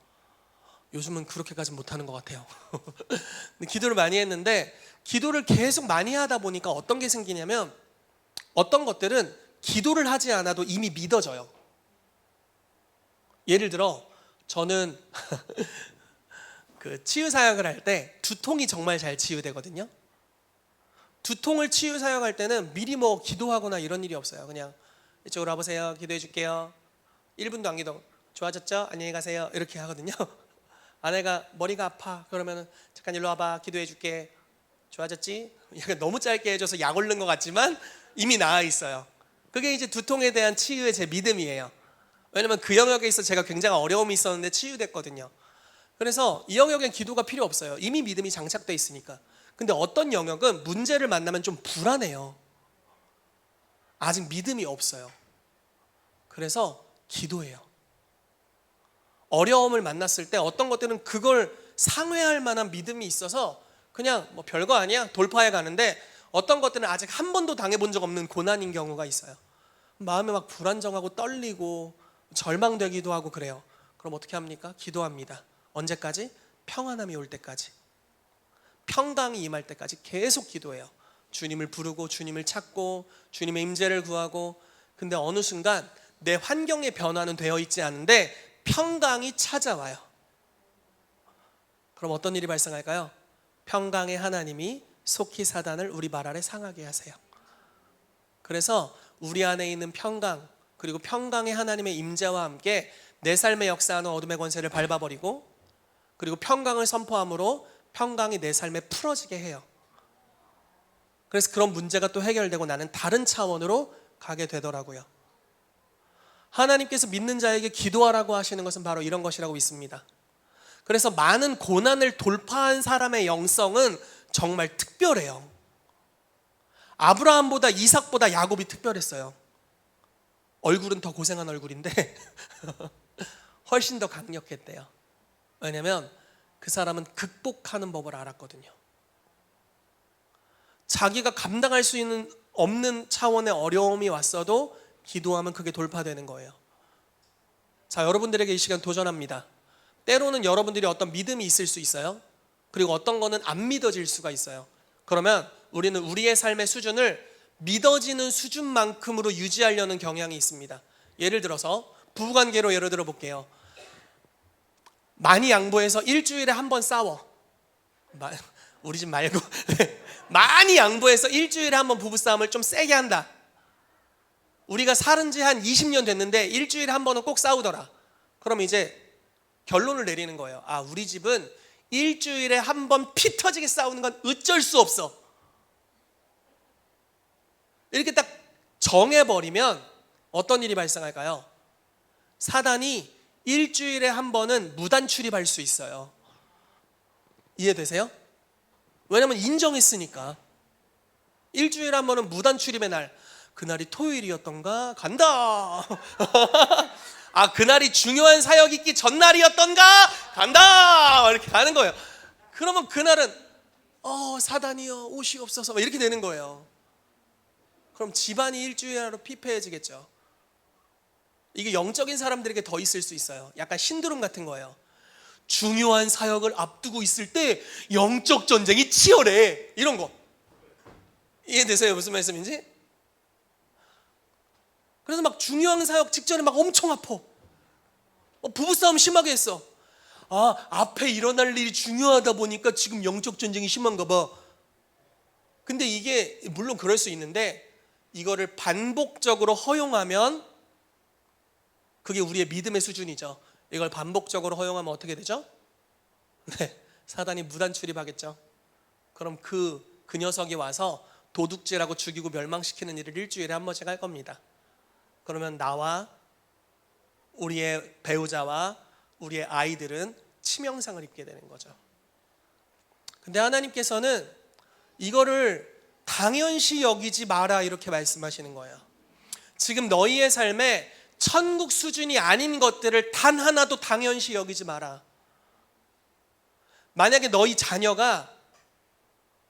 요즘은 그렇게까지 못하는 것 같아요. 기도를 많이 했는데, 기도를 계속 많이 하다 보니까 어떤 게 생기냐면, 어떤 것들은 기도를 하지 않아도 이미 믿어져요. 예를 들어 저는 그 치유 사역을 할 때 두통이 정말 잘 치유되거든요. 두통을 치유 사역할 때는 미리 뭐 기도하거나 이런 일이 없어요. 그냥 이쪽으로 와보세요, 기도해 줄게요. 1분도 안 기도. 좋아졌죠? 안녕히 가세요. 이렇게 하거든요. 아내가 머리가 아파 그러면 잠깐 일로 와봐, 기도해 줄게. 좋아졌지? 약간 너무 짧게 해줘서 약 올른 것 같지만 이미 나아 있어요. 그게 이제 두통에 대한 치유의 제 믿음이에요. 왜냐면 그 영역에 있어 제가 굉장히 어려움이 있었는데 치유됐거든요. 그래서 이 영역엔 기도가 필요 없어요. 이미 믿음이 장착돼 있으니까. 근데 어떤 영역은 문제를 만나면 좀 불안해요. 아직 믿음이 없어요. 그래서 기도해요. 어려움을 만났을 때 어떤 것들은 그걸 상회할 만한 믿음이 있어서 그냥 뭐 별거 아니야 돌파해 가는데, 어떤 것들은 아직 한 번도 당해본 적 없는 고난인 경우가 있어요. 마음이 막 불안정하고 떨리고 절망되기도 하고 그래요. 그럼 어떻게 합니까? 기도합니다. 언제까지? 평안함이 올 때까지, 평강이 임할 때까지 계속 기도해요. 주님을 부르고 주님을 찾고 주님의 임재를 구하고. 근데 어느 순간 내 환경의 변화는 되어 있지 않은데 평강이 찾아와요. 그럼 어떤 일이 발생할까요? 평강의 하나님이 속히 사단을 우리 발 아래 상하게 하세요. 그래서 우리 안에 있는 평강, 그리고 평강의 하나님의 임재와 함께 내 삶에 역사하는 어둠의 권세를 밟아버리고, 그리고 평강을 선포함으로 평강이 내 삶에 풀어지게 해요. 그래서 그런 문제가 또 해결되고 나는 다른 차원으로 가게 되더라고요. 하나님께서 믿는 자에게 기도하라고 하시는 것은 바로 이런 것이라고 믿습니다. 그래서 많은 고난을 돌파한 사람의 영성은 정말 특별해요. 아브라함보다 이삭보다 야곱이 특별했어요. 얼굴은 더 고생한 얼굴인데 훨씬 더 강력했대요. 왜냐하면 그 사람은 극복하는 법을 알았거든요. 자기가 감당할 수 있는 없는 차원의 어려움이 왔어도 기도하면 그게 돌파되는 거예요. 자, 여러분들에게 이 시간 도전합니다. 때로는 여러분들이 어떤 믿음이 있을 수 있어요. 그리고 어떤 거는 안 믿어질 수가 있어요. 그러면 우리는 우리의 삶의 수준을 믿어지는 수준만큼으로 유지하려는 경향이 있습니다. 예를 들어서 부부관계로 예를 들어 볼게요. 많이 양보해서 일주일에 한 번 싸워. 우리 집 말고 많이 양보해서 일주일에 한 번 부부싸움을 좀 세게 한다. 우리가 살은 지 한 20년 됐는데 일주일에 한 번은 꼭 싸우더라. 그럼 이제 결론을 내리는 거예요. 아, 우리 집은 일주일에 한 번 피 터지게 싸우는 건 어쩔 수 없어. 이렇게 딱 정해버리면 어떤 일이 발생할까요? 사단이 일주일에 한 번은 무단 출입할 수 있어요. 이해되세요? 왜냐면 인정했으니까. 일주일에 한 번은 무단 출입의 날. 그날이 토요일이었던가? 간다. 아, 그날이 중요한 사역 있기 전날이었던가? 간다. 이렇게 가는 거예요. 그러면 그날은 사단이여 오시옵소서 이렇게 되는 거예요. 그럼 집안이 일주일하루 피폐해지겠죠. 이게 영적인 사람들에게 더 있을 수 있어요. 약간 신드롬 같은 거예요. 중요한 사역을 앞두고 있을 때 영적 전쟁이 치열해. 이런 거. 이해되세요? 무슨 말씀인지? 그래서 막 중요한 사역 직전에 막 엄청 아파. 부부싸움 심하게 했어. 아, 앞에 일어날 일이 중요하다 보니까 지금 영적 전쟁이 심한가 봐. 근데 이게 물론 그럴 수 있는데 이거를 반복적으로 허용하면 그게 우리의 믿음의 수준이죠. 이걸 반복적으로 허용하면 어떻게 되죠? 네, 사단이 무단 출입하겠죠. 그럼 그 녀석이 와서 도둑질하고 죽이고 멸망시키는 일을 일주일에 한 번씩 할 겁니다. 그러면 나와 우리의 배우자와 우리의 아이들은 치명상을 입게 되는 거죠. 근데 하나님께서는 이거를 당연시 여기지 마라 이렇게 말씀하시는 거예요. 지금 너희의 삶에 천국 수준이 아닌 것들을 단 하나도 당연시 여기지 마라. 만약에 너희 자녀가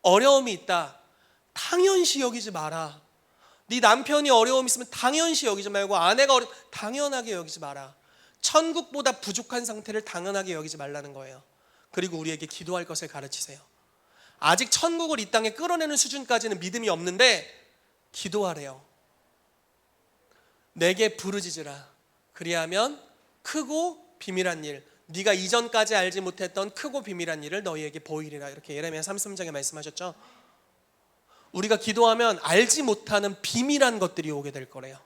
어려움이 있다, 당연시 여기지 마라. 네 남편이 어려움이 있으면 당연시 여기지 말고, 아내가 당연하게 여기지 마라. 천국보다 부족한 상태를 당연하게 여기지 말라는 거예요. 그리고 우리에게 기도할 것을 가르치세요. 아직 천국을 이 땅에 끌어내는 수준까지는 믿음이 없는데 기도하래요. 내게 부르짖으라. 그리하면 크고 비밀한 일, 네가 이전까지 알지 못했던 크고 비밀한 일을 너희에게 보이리라. 이렇게 예레미야 33장에 말씀하셨죠. 우리가 기도하면 알지 못하는 비밀한 것들이 오게 될 거래요.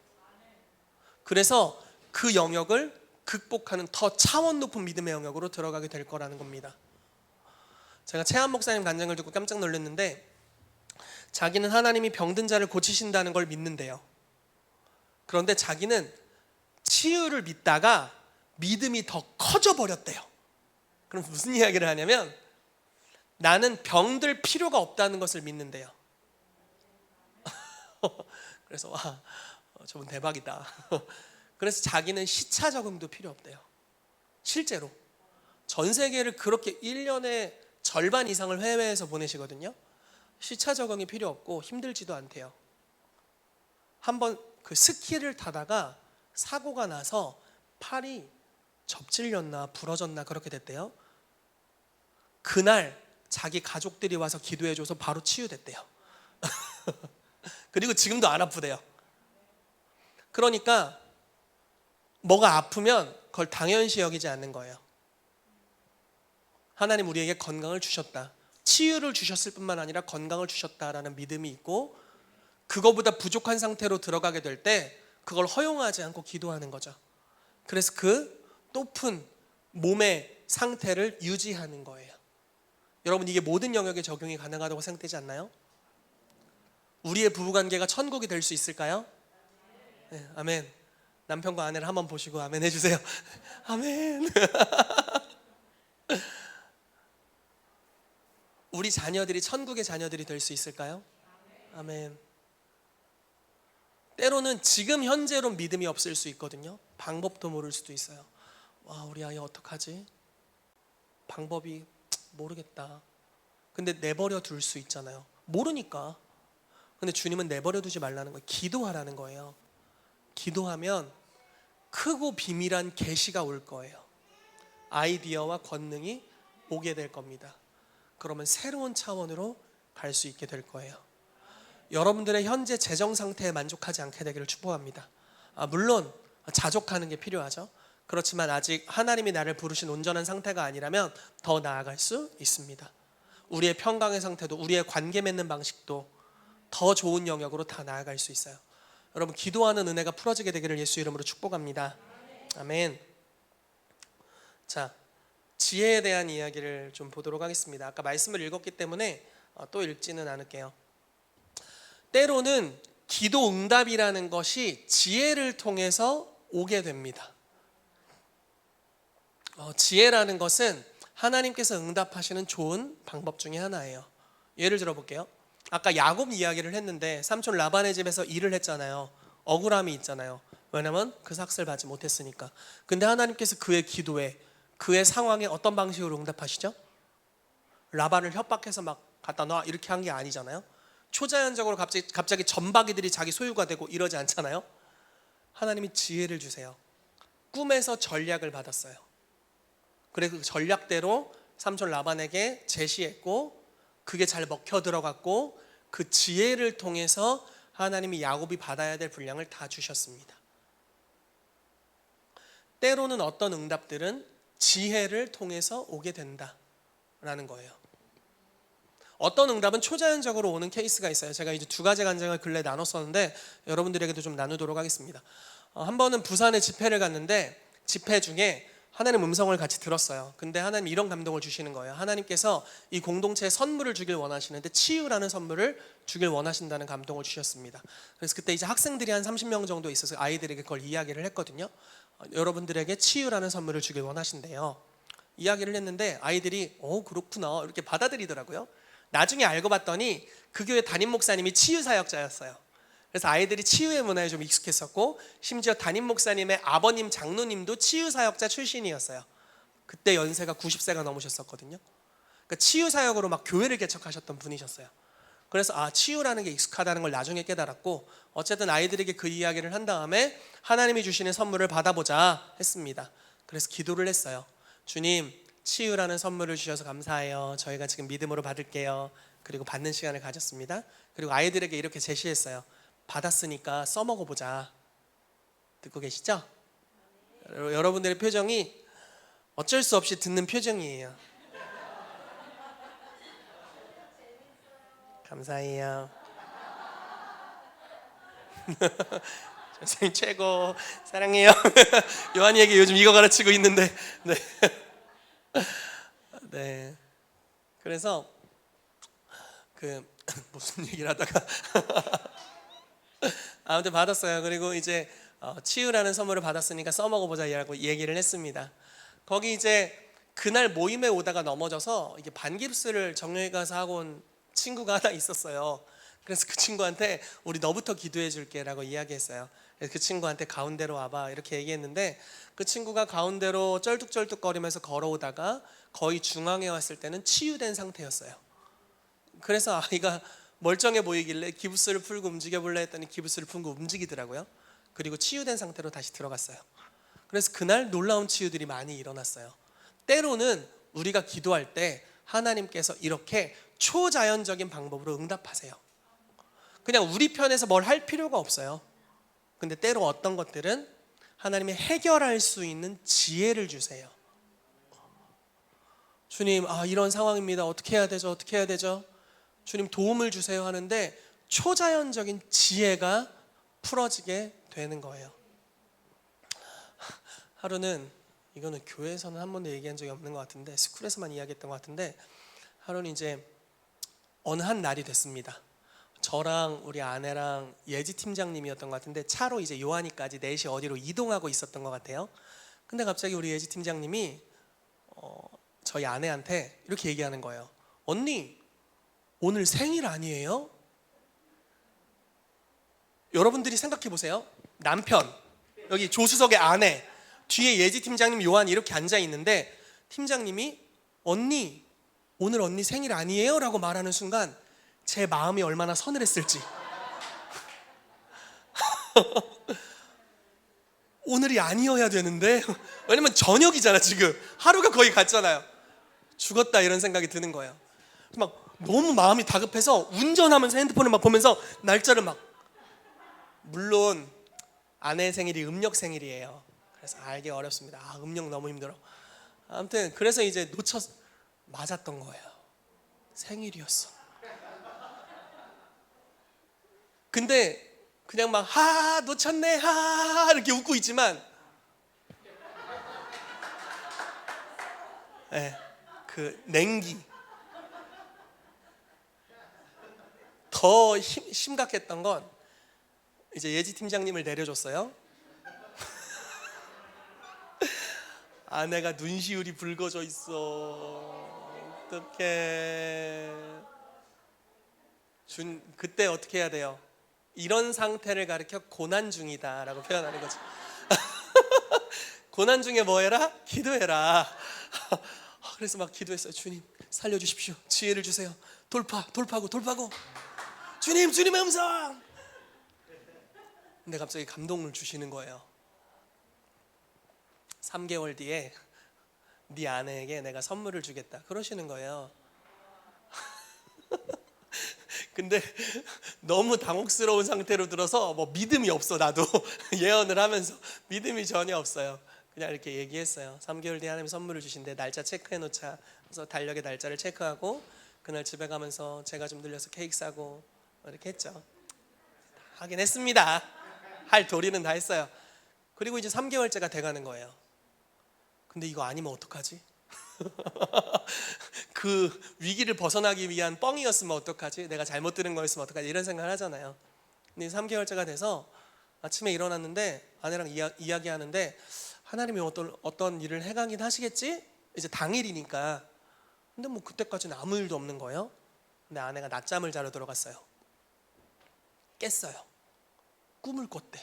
그래서 그 영역을 극복하는 더 차원 높은 믿음의 영역으로 들어가게 될 거라는 겁니다. 제가 최한 목사님 간증을 듣고 깜짝 놀랐는데, 자기는 하나님이 병든 자를 고치신다는 걸 믿는데요. 그런데 자기는 치유를 믿다가 믿음이 더 커져 버렸대요. 그럼 무슨 이야기를 하냐면, 나는 병들 필요가 없다는 것을 믿는데요. 그래서 와, 저분 대박이다. 그래서 자기는 시차 적응도 필요 없대요. 실제로 전 세계를 그렇게 1년에 절반 이상을 해외에서 보내시거든요. 시차 적응이 필요 없고 힘들지도 않대요. 한번 그 스키를 타다가 사고가 나서 팔이 접질렸나 부러졌나 그렇게 됐대요. 그날 자기 가족들이 와서 기도해줘서 바로 치유됐대요. 그리고 지금도 안 아프대요. 그러니까 뭐가 아프면 그걸 당연시 여기지 않는 거예요. 하나님 우리에게 건강을 주셨다, 치유를 주셨을 뿐만 아니라 건강을 주셨다라는 믿음이 있고, 그거보다 부족한 상태로 들어가게 될 때 그걸 허용하지 않고 기도하는 거죠. 그래서 그 높은 몸의 상태를 유지하는 거예요. 여러분, 이게 모든 영역에 적용이 가능하다고 생각되지 않나요? 우리의 부부관계가 천국이 될 수 있을까요? 네, 아멘. 남편과 아내를 한번 보시고 아멘 해주세요. 아멘. 우리 자녀들이 천국의 자녀들이 될 수 있을까요? 아멘. 때로는 지금 현재로 믿음이 없을 수 있거든요. 방법도 모를 수도 있어요. 와, 우리 아이 어떡하지? 방법이 모르겠다. 근데 내버려 둘 수 있잖아요. 모르니까. 근데 주님은 내버려 두지 말라는 거예요. 기도하라는 거예요. 기도하면 크고 비밀한 계시가 올 거예요. 아이디어와 권능이 오게 될 겁니다. 그러면 새로운 차원으로 갈 수 있게 될 거예요. 여러분들의 현재 재정 상태에 만족하지 않게 되기를 축복합니다. 물론 자족하는 게 필요하죠. 그렇지만 아직 하나님이 나를 부르신 온전한 상태가 아니라면 더 나아갈 수 있습니다. 우리의 평강의 상태도, 우리의 관계 맺는 방식도 더 좋은 영역으로 다 나아갈 수 있어요. 여러분, 기도하는 은혜가 풀어지게 되기를 예수 이름으로 축복합니다. 아멘. 자, 지혜에 대한 이야기를 좀 보도록 하겠습니다. 아까 말씀을 읽었기 때문에 또 읽지는 않을게요. 때로는 기도 응답이라는 것이 지혜를 통해서 오게 됩니다. 지혜라는 것은 하나님께서 응답하시는 좋은 방법 중에 하나예요. 예를 들어 볼게요. 아까 야곱 이야기를 했는데 삼촌 라반의 집에서 일을 했잖아요. 억울함이 있잖아요. 왜냐면 그 삭스를 받지 못했으니까. 근데 하나님께서 그의 기도에, 그의 상황에 어떤 방식으로 응답하시죠? 라반을 협박해서 막 갖다 놔 이렇게 한 게 아니잖아요. 초자연적으로 갑자기 전박이들이 자기 소유가 되고 이러지 않잖아요. 하나님이 지혜를 주세요. 꿈에서 전략을 받았어요. 그래서 그 전략대로 삼촌 라반에게 제시했고, 그게 잘 먹혀 들어갔고, 그 지혜를 통해서 하나님이 야곱이 받아야 될 분량을 다 주셨습니다. 때로는 어떤 응답들은 지혜를 통해서 오게 된다라는 거예요. 어떤 응답은 초자연적으로 오는 케이스가 있어요. 제가 이제 두 가지 간증을 근래 나눴었는데 여러분들에게도 좀 나누도록 하겠습니다. 한 번은 부산에 집회를 갔는데 집회 중에 하나님 음성을 같이 들었어요. 근데 하나님 이런 감동을 주시는 거예요. 하나님께서 이 공동체에 선물을 주길 원하시는데 치유라는 선물을 주길 원하신다는 감동을 주셨습니다. 그래서 그때 이제 학생들이 한 30명 정도 있어서 아이들에게 그걸 이야기를 했거든요. 여러분들에게 치유라는 선물을 주길 원하신대요. 이야기를 했는데 아이들이 그렇구나 이렇게 받아들이더라고요. 나중에 알고 봤더니 그 교회 담임 목사님이 치유 사역자였어요. 그래서 아이들이 치유의 문화에 좀 익숙했었고, 심지어 담임 목사님의 아버님 장로님도 치유 사역자 출신이었어요. 그때 연세가 90세가 넘으셨었거든요. 그러니까 치유 사역으로 막 교회를 개척하셨던 분이셨어요. 그래서 치유라는 게 익숙하다는 걸 나중에 깨달았고, 어쨌든 아이들에게 그 이야기를 한 다음에 하나님이 주시는 선물을 받아보자 했습니다. 그래서 기도를 했어요. 주님, 치유라는 선물을 주셔서 감사해요. 저희가 지금 믿음으로 받을게요. 그리고 받는 시간을 가졌습니다. 그리고 아이들에게 이렇게 제시했어요. 받았으니까 써먹어보자. 듣고 계시죠? 여러분들의 표정이 어쩔 수 없이 듣는 표정이에요. 감사해요. 선생님 최고, 사랑해요. 요한이에게 요즘 이거 가르치고 있는데. 네. 네. 그래서 무슨 얘기를 하다가 아무튼 받았어요. 그리고 이제 치유라는 선물을 받았으니까 써먹어보자 라고 얘기를 했습니다. 거기 이제 그날 모임에 오다가 넘어져서 이게 반깁스를 정형외과 가서 하고 온 친구가 하나 있었어요. 그래서 그 친구한테 우리 너부터 기도해 줄게 라고 이야기했어요. 그래서 그 친구한테 가운데로 와봐 이렇게 얘기했는데, 그 친구가 가운데로 쩔뚝쩔뚝거리면서 걸어오다가 거의 중앙에 왔을 때는 치유된 상태였어요. 그래서 아이가 멀쩡해 보이길래 기부스를 풀고 움직여 볼래 했더니 기부스를 풀고 움직이더라고요. 그리고 치유된 상태로 다시 들어갔어요. 그래서 그날 놀라운 치유들이 많이 일어났어요. 때로는 우리가 기도할 때 하나님께서 이렇게 초자연적인 방법으로 응답하세요. 그냥 우리 편에서 뭘 할 필요가 없어요. 근데 때로 어떤 것들은 하나님이 해결할 수 있는 지혜를 주세요. 주님, 이런 상황입니다. 어떻게 해야 되죠? 어떻게 해야 되죠? 주님 도움을 주세요 하는데 초자연적인 지혜가 풀어지게 되는 거예요. 하루는, 이거는 교회에서는 한 번도 얘기한 적이 없는 것 같은데 스쿨에서만 이야기했던 것 같은데, 하루는 이제 어느 한 날이 됐습니다. 저랑 우리 아내랑 예지 팀장님이었던 것 같은데 차로 이제 요한이까지 4시 어디로 이동하고 있었던 것 같아요. 근데 갑자기 우리 예지 팀장님이 저희 아내한테 이렇게 얘기하는 거예요. 언니, 오늘 생일 아니에요? 여러분들이 생각해 보세요. 남편, 여기 조수석의 아내, 뒤에 예지 팀장님 요한이 이렇게 앉아 있는데 팀장님이 언니, 오늘 언니 생일 아니에요? 라고 말하는 순간 제 마음이 얼마나 서늘했을지. 오늘이 아니어야 되는데, 왜냐면 저녁이잖아. 지금 하루가 거의 갔잖아요. 죽었다 이런 생각이 드는 거예요. 막 너무 마음이 다급해서 운전하면서 핸드폰을 막 보면서 날짜를 막, 물론 아내 생일이 음력 생일이에요. 그래서 알기 어렵습니다. 음력 너무 힘들어. 아무튼 그래서 이제 맞았던 거예요. 생일이었어. 근데 그냥 막 놓쳤네 이렇게 웃고 있지만, 그 냉기, 더 심각했던 건 이제 예지 팀장님을 내려줬어요. 아내가 눈시울이 붉어져 있어. 어떡해. 그때 어떻게 해야 돼요? 이런 상태를 가리켜 고난 중이다 라고 표현하는 거죠. 고난 중에 뭐 해라? 기도해라. 그래서 막 기도했어요. 주님 살려주십시오. 지혜를 주세요. 돌파고 주님의 음성. 근데 갑자기 감동을 주시는 거예요. 3개월 뒤에 네 아내에게 내가 선물을 주겠다 그러시는 거예요. 근데 너무 당혹스러운 상태로 들어서 뭐 믿음이 없어. 나도 예언을 하면서 믿음이 전혀 없어요. 그냥 이렇게 얘기했어요. 3개월 뒤에 하나님 선물을 주신대. 날짜 체크해 놓자. 그래서 달력에 날짜를 체크하고 그날 집에 가면서 제가 좀 늘려서 케이크 사고 이렇게 했죠. 하긴 했습니다. 할 도리는 다 했어요. 그리고 이제 3개월째가 돼가는 거예요. 근데 이거 아니면 어떡하지? 그 위기를 벗어나기 위한 뻥이었으면 어떡하지? 내가 잘못 들은 거였으면 어떡하지? 이런 생각을 하잖아요. 근데 3개월째가 돼서 아침에 일어났는데 아내랑 이야기하는데 하나님이 어떤 일을 해가긴 하시겠지? 이제 당일이니까. 근데 뭐 그때까지는 아무 일도 없는 거예요. 근데 아내가 낮잠을 자러 들어갔어요. 깼어요. 꿈을 꿨대.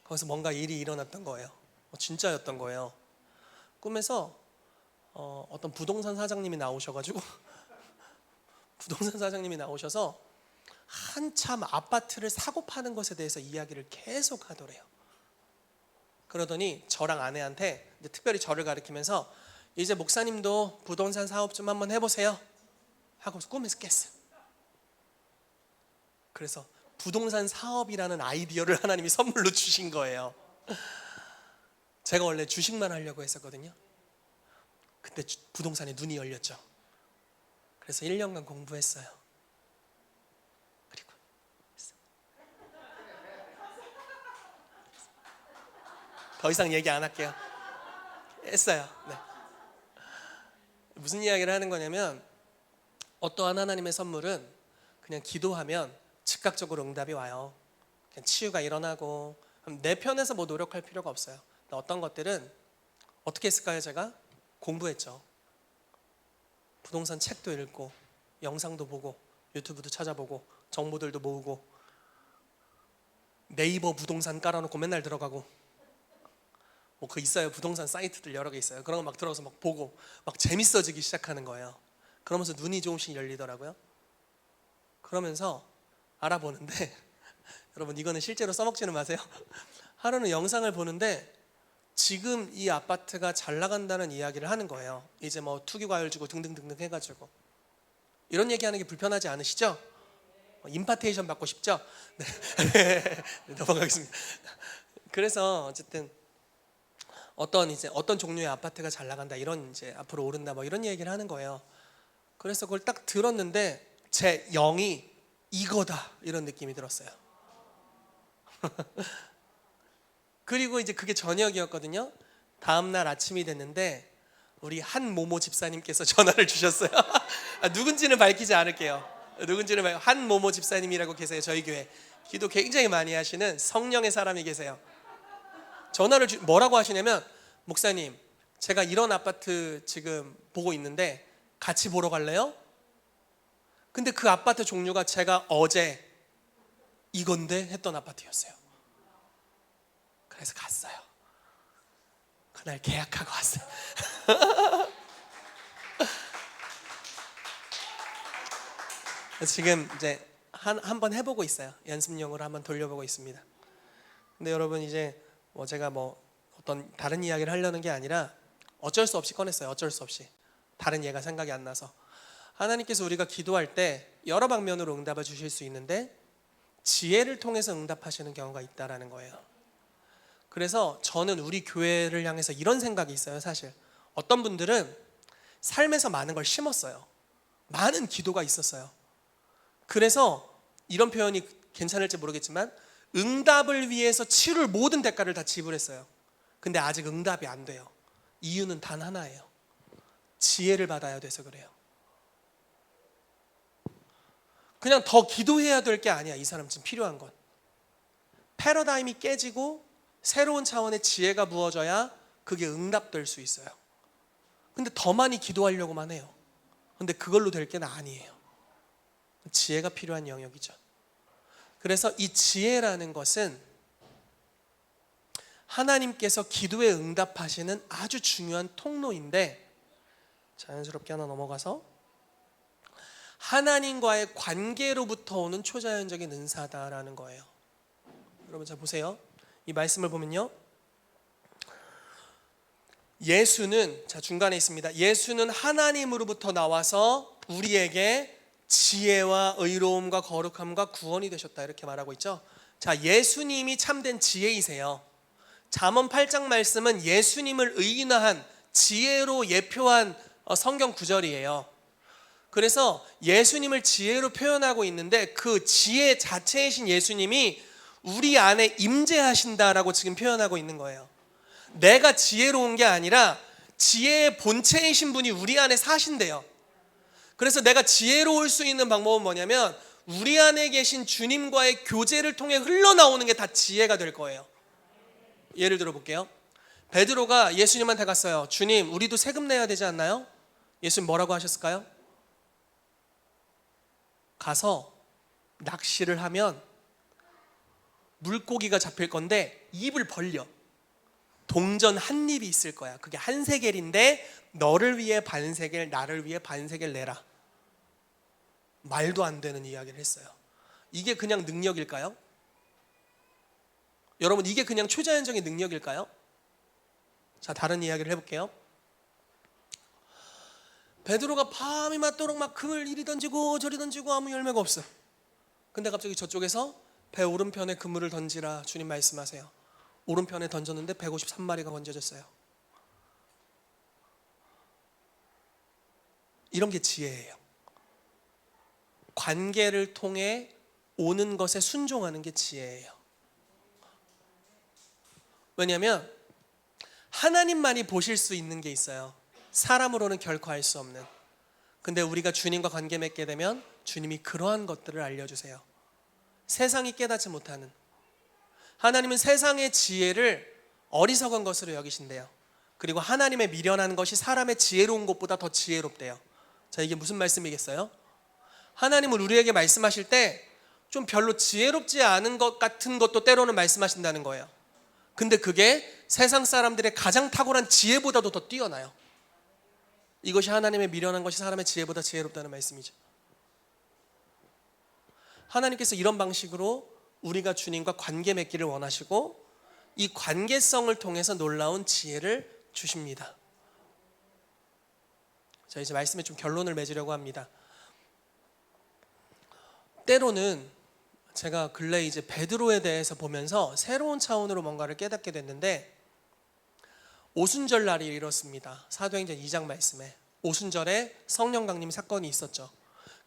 거기서 뭔가 일이 일어났던 거예요. 진짜였던 거예요. 꿈에서 어떤 부동산 사장님이 나오셔가지고 부동산 사장님이 나오셔서 한참 아파트를 사고 파는 것에 대해서 이야기를 계속 하더래요. 그러더니 저랑 아내한테 이제 특별히 저를 가리키면서 이제 목사님도 부동산 사업 좀 한번 해보세요 하고서 꿈에서 깼어요. 그래서 부동산 사업이라는 아이디어를 하나님이 선물로 주신 거예요. 제가 원래 주식만 하려고 했었거든요. 근데 부동산에 눈이 열렸죠. 그래서 1년간 공부했어요. 그리고 더 이상 얘기 안 할게요. 했어요. 네. 무슨 이야기를 하는 거냐면, 어떠한 하나님의 선물은 그냥 기도하면 즉각적으로 응답이 와요. 그냥 치유가 일어나고 내 편에서 뭐 노력할 필요가 없어요. 어떤 것들은 어떻게 했을까요? 제가 공부했죠. 부동산 책도 읽고 영상도 보고 유튜브도 찾아보고 정보들도 모으고 네이버 부동산 깔아놓고 맨날 들어가고 뭐 그 있어요. 부동산 사이트들 여러 개 있어요. 그런 거 막 들어가서 막 보고 막 재밌어지기 시작하는 거예요. 그러면서 눈이 조금씩 열리더라고요. 그러면서 알아보는데 여러분 이거는 실제로 써먹지는 마세요. 하루는 영상을 보는데 지금 이 아파트가 잘 나간다는 이야기를 하는 거예요. 이제 뭐 투기과열 주고 등등등등 해가지고 이런 얘기하는 게 불편하지 않으시죠? 임파테이션 받고 싶죠? 네. 넘어가겠습니다. 그래서 어쨌든 어떤 종류의 아파트가 잘 나간다, 이런 이제 앞으로 오른다, 뭐 이런 얘기를 하는 거예요. 그래서 그걸 딱 들었는데 제 영이 이거다 이런 느낌이 들었어요. 그리고 이제 그게 저녁이었거든요. 다음 날 아침이 됐는데 우리 한 모모 집사님께서 전화를 주셨어요. 누군지는 밝히지 않을게요. 한 모모 집사님이라고 계세요. 저희 교회 기도 굉장히 많이 하시는 성령의 사람이 계세요. 뭐라고 하시냐면, 목사님 제가 이런 아파트 지금 보고 있는데 같이 보러 갈래요? 근데 그 아파트 종류가 제가 어제 이건데 했던 아파트였어요. 그래서 갔어요. 그날 계약하고 왔어요. 지금 이제 한번 해보고 있어요. 연습용으로 한번 돌려보고 있습니다. 근데 여러분 이제 제가 어떤 다른 이야기를 하려는 게 아니라 어쩔 수 없이 꺼냈어요. 어쩔 수 없이 다른 예가 생각이 안 나서. 하나님께서 우리가 기도할 때 여러 방면으로 응답을 주실 수 있는데 지혜를 통해서 응답하시는 경우가 있다라는 거예요. 그래서 저는 우리 교회를 향해서 이런 생각이 있어요. 사실 어떤 분들은 삶에서 많은 걸 심었어요. 많은 기도가 있었어요. 그래서 이런 표현이 괜찮을지 모르겠지만 응답을 위해서 치룰 모든 대가를 다 지불했어요. 근데 아직 응답이 안 돼요. 이유는 단 하나예요. 지혜를 받아야 돼서 그래요. 그냥 더 기도해야 될 게 아니야. 이 사람 지금 필요한 건 패러다임이 깨지고 새로운 차원의 지혜가 부어져야 그게 응답될 수 있어요. 근데 더 많이 기도하려고만 해요. 근데 그걸로 될 게 아니에요. 지혜가 필요한 영역이죠. 그래서 이 지혜라는 것은 하나님께서 기도에 응답하시는 아주 중요한 통로인데, 자연스럽게 하나 넘어가서 하나님과의 관계로부터 오는 초자연적인 은사다라는 거예요. 여러분 잘 보세요. 이 말씀을 보면요, 예수는 중간에 있습니다. 예수는 하나님으로부터 나와서 우리에게 지혜와 의로움과 거룩함과 구원이 되셨다, 이렇게 말하고 있죠. 자, 예수님이 참된 지혜이세요. 잠언 8장 말씀은 예수님을 의인화한 지혜로 예표한 성경 구절이에요. 그래서 예수님을 지혜로 표현하고 있는데 그 지혜 자체이신 예수님이 우리 안에 임재하신다라고 지금 표현하고 있는 거예요. 내가 지혜로운 게 아니라 지혜의 본체이신 분이 우리 안에 사신대요. 그래서 내가 지혜로울 수 있는 방법은 뭐냐면 우리 안에 계신 주님과의 교제를 통해 흘러나오는 게 다 지혜가 될 거예요. 예를 들어 볼게요. 베드로가 예수님한테 갔어요. 주님, 우리도 세금 내야 되지 않나요? 예수님 뭐라고 하셨을까요? 가서 낚시를 하면 물고기가 잡힐 건데 입을 벌려. 동전 한 입이 있을 거야. 그게 한 세겔인데 너를 위해 반 세겔, 나를 위해 반 세겔 내라. 말도 안 되는 이야기를 했어요. 이게 그냥 능력일까요? 여러분, 이게 그냥 초자연적인 능력일까요? 자, 다른 이야기를 해볼게요. 베드로가 밤이 맞도록 막 금을 이리 던지고 저리 던지고 아무 열매가 없어. 근데 갑자기 저쪽에서 배 오른편에 그물을 던지라 주님 말씀하세요. 오른편에 던졌는데 153마리가 건져졌어요. 이런 게 지혜예요. 관계를 통해 오는 것에 순종하는 게 지혜예요. 왜냐하면 하나님만이 보실 수 있는 게 있어요. 사람으로는 결코 알 수 없는. 근데 우리가 주님과 관계 맺게 되면 주님이 그러한 것들을 알려주세요. 세상이 깨닫지 못하는. 하나님은 세상의 지혜를 어리석은 것으로 여기신대요. 그리고 하나님의 미련한 것이 사람의 지혜로운 것보다 더 지혜롭대요. 자, 이게 무슨 말씀이겠어요? 하나님은 우리에게 말씀하실 때 좀 별로 지혜롭지 않은 것 같은 것도 때로는 말씀하신다는 거예요. 근데 그게 세상 사람들의 가장 탁월한 지혜보다도 더 뛰어나요. 이것이 하나님의 미련한 것이 사람의 지혜보다 지혜롭다는 말씀이죠. 하나님께서 이런 방식으로 우리가 주님과 관계 맺기를 원하시고 이 관계성을 통해서 놀라운 지혜를 주십니다. 자, 이제 말씀에 좀 결론을 맺으려고 합니다. 때로는 제가 근래 이제 베드로에 대해서 보면서 새로운 차원으로 뭔가를 깨닫게 됐는데, 오순절 날이 이렇습니다. 사도행전 2장 말씀에 오순절에 성령 강림 사건이 있었죠.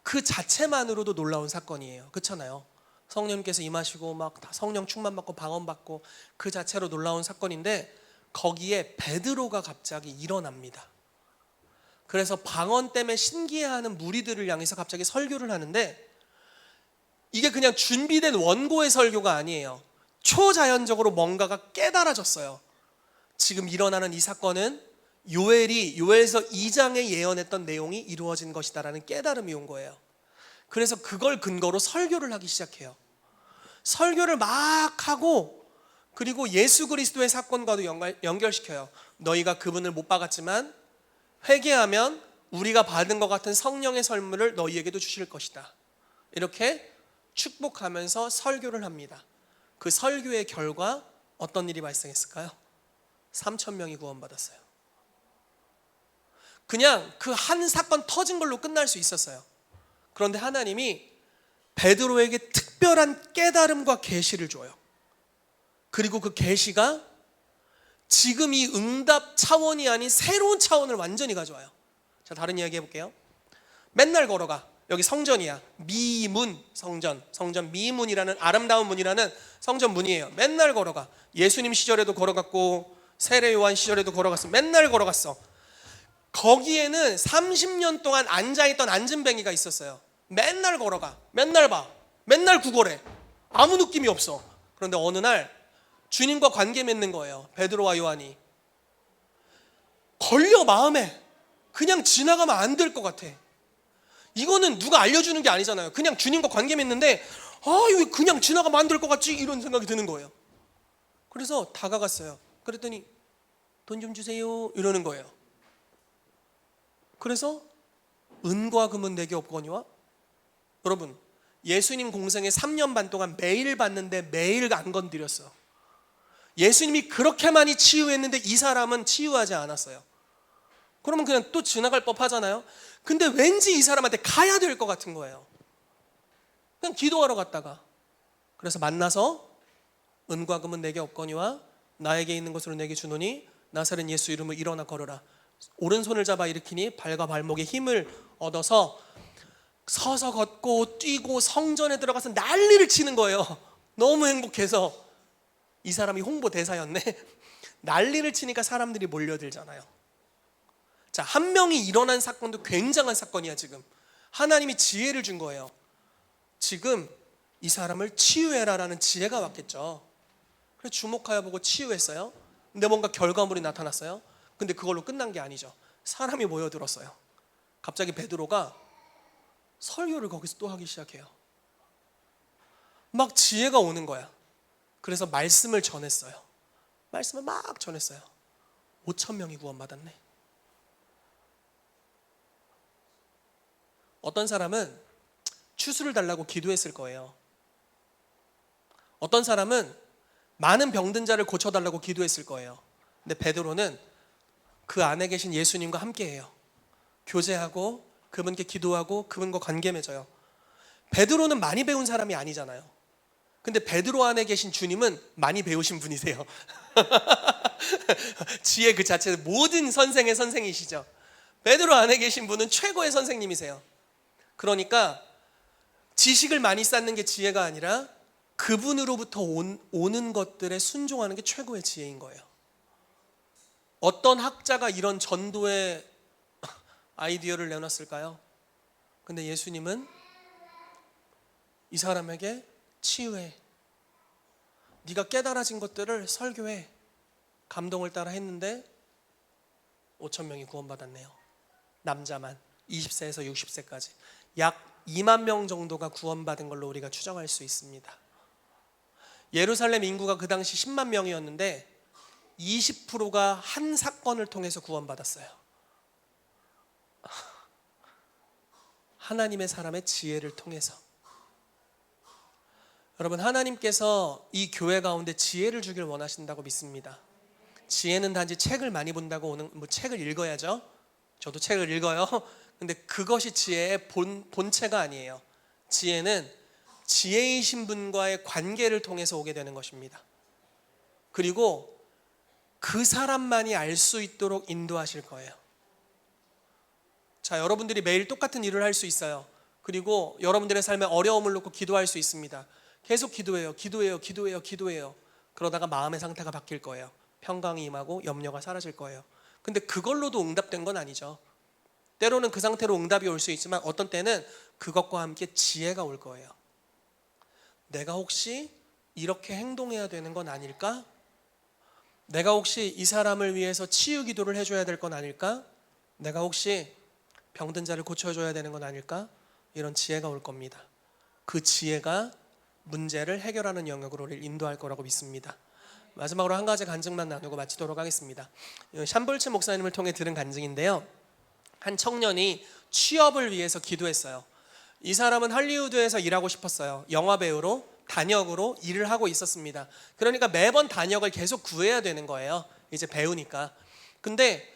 그 자체만으로도 놀라운 사건이에요. 그렇잖아요. 성령님께서 임하시고 막 다 성령 충만받고 방언받고 그 자체로 놀라운 사건인데, 거기에 베드로가 갑자기 일어납니다. 그래서 방언 때문에 신기해하는 무리들을 향해서 갑자기 설교를 하는데, 이게 그냥 준비된 원고의 설교가 아니에요. 초자연적으로 뭔가가 깨달아졌어요. 지금 일어나는 이 사건은 요엘서 2장에 예언했던 내용이 이루어진 것이다라는 깨달음이 온 거예요. 그래서 그걸 근거로 설교를 하기 시작해요. 설교를 막 하고, 그리고 예수 그리스도의 사건과도 연결시켜요. 너희가 그분을 못 박았지만 회개하면 우리가 받은 것 같은 성령의 선물을 너희에게도 주실 것이다. 이렇게 축복하면서 설교를 합니다. 그 설교의 결과 어떤 일이 발생했을까요? 3,000명이 구원받았어요. 그냥 그 한 사건 터진 걸로 끝날 수 있었어요. 그런데 하나님이 베드로에게 특별한 깨달음과 계시를 줘요. 그리고 그 계시가 지금 이 응답 차원이 아닌 새로운 차원을 완전히 가져와요. 자, 다른 이야기 해볼게요. 맨날 걸어가. 여기 성전이야. 미문 성전. 성전 미문이라는 아름다운 문이라는 성전 문이에요. 맨날 걸어가. 예수님 시절에도 걸어갔고 세례 요한 시절에도 걸어갔어. 맨날 걸어갔어. 거기에는 30년 동안 앉아있던 앉은뱅이가 있었어요. 맨날 걸어가. 맨날 봐. 맨날 구걸해. 아무 느낌이 없어. 그런데 어느 날 주님과 관계 맺는 거예요. 베드로와 요한이. 걸려 마음에. 그냥 지나가면 안 될 것 같아. 이거는 누가 알려주는 게 아니잖아요. 그냥 주님과 관계 맺는데 이거 그냥 지나가면 안 될 것 같지? 이런 생각이 드는 거예요. 그래서 다가갔어요. 그랬더니 돈 좀 주세요 이러는 거예요. 그래서 은과 금은 내게 없거니와, 여러분 예수님 공생에 3년 반 동안 매일 봤는데 매일 안 건드렸어. 예수님이 그렇게 많이 치유했는데 이 사람은 치유하지 않았어요. 그러면 그냥 또 지나갈 법 하잖아요. 근데 왠지 이 사람한테 가야 될 것 같은 거예요. 그냥 기도하러 갔다가, 그래서 만나서 은과 금은 내게 없거니와 나에게 있는 것으로 내게 주노니 나사렛 예수 이름으로 일어나 걸으라. 오른손을 잡아 일으키니 발과 발목에 힘을 얻어서 서서 걷고 뛰고 성전에 들어가서 난리를 치는 거예요. 너무 행복해서. 이 사람이 홍보대사였네. 난리를 치니까 사람들이 몰려들잖아요. 자, 한 명이 일어난 사건도 굉장한 사건이야. 지금 하나님이 지혜를 준 거예요. 지금 이 사람을 치유해라라는 지혜가 왔겠죠. 그래서 주목하여 보고 치유했어요. 근데 뭔가 결과물이 나타났어요. 근데 그걸로 끝난 게 아니죠. 사람이 모여들었어요. 갑자기 베드로가 설교를 거기서 또 하기 시작해요. 막 지혜가 오는 거야. 그래서 말씀을 전했어요. 말씀을 막 전했어요. 5,000명이 구원받았네. 어떤 사람은 추수를 달라고 기도했을 거예요. 어떤 사람은 많은 병든 자를 고쳐달라고 기도했을 거예요. 근데 베드로는 그 안에 계신 예수님과 함께해요. 교제하고 그분께 기도하고 그분과 관계 맺어요. 베드로는 많이 배운 사람이 아니잖아요. 근데 베드로 안에 계신 주님은 많이 배우신 분이세요. 지혜 그 자체는 모든 선생의 선생이시죠. 베드로 안에 계신 분은 최고의 선생님이세요. 그러니까 지식을 많이 쌓는 게 지혜가 아니라 그분으로부터 오는 것들에 순종하는 게 최고의 지혜인 거예요. 어떤 학자가 이런 전도의 아이디어를 내놨을까요? 근데 예수님은 이 사람에게 치유해, 네가 깨달아진 것들을 설교해, 감동을 따라 했는데 5,000명이 구원받았네요. 남자만 20세에서 60세까지 약 2만 명 정도가 구원받은 걸로 우리가 추정할 수 있습니다. 예루살렘 인구가 그 당시 10만 명이었는데 20%가 한 사건을 통해서 구원받았어요. 하나님의 사람의 지혜를 통해서. 여러분, 하나님께서 이 교회 가운데 지혜를 주길 원하신다고 믿습니다. 지혜는 단지 책을 많이 본다고 오는, 책을 읽어야죠. 저도 책을 읽어요. 근데 그것이 지혜의 본체가 아니에요. 지혜는 지혜이신 분과의 관계를 통해서 오게 되는 것입니다. 그리고 그 사람만이 알 수 있도록 인도하실 거예요. 자, 여러분들이 매일 똑같은 일을 할 수 있어요. 그리고 여러분들의 삶에 어려움을 놓고 기도할 수 있습니다. 계속 기도해요. 그러다가 마음의 상태가 바뀔 거예요. 평강이 임하고 염려가 사라질 거예요. 근데 그걸로도 응답된 건 아니죠. 때로는 그 상태로 응답이 올 수 있지만 어떤 때는 그것과 함께 지혜가 올 거예요. 내가 혹시 이렇게 행동해야 되는 건 아닐까? 내가 혹시 이 사람을 위해서 치유 기도를 해줘야 될 건 아닐까? 내가 혹시 병든 자를 고쳐줘야 되는 건 아닐까? 이런 지혜가 올 겁니다. 그 지혜가 문제를 해결하는 영역으로 우리를 인도할 거라고 믿습니다. 마지막으로 한 가지 간증만 나누고 마치도록 하겠습니다. 샴볼츠 목사님을 통해 들은 간증인데요, 한 청년이 취업을 위해서 기도했어요. 이 사람은 할리우드에서 일하고 싶었어요. 영화배우로 단역으로 일을 하고 있었습니다. 그러니까 매번 단역을 계속 구해야 되는 거예요. 이제 배우니까. 근데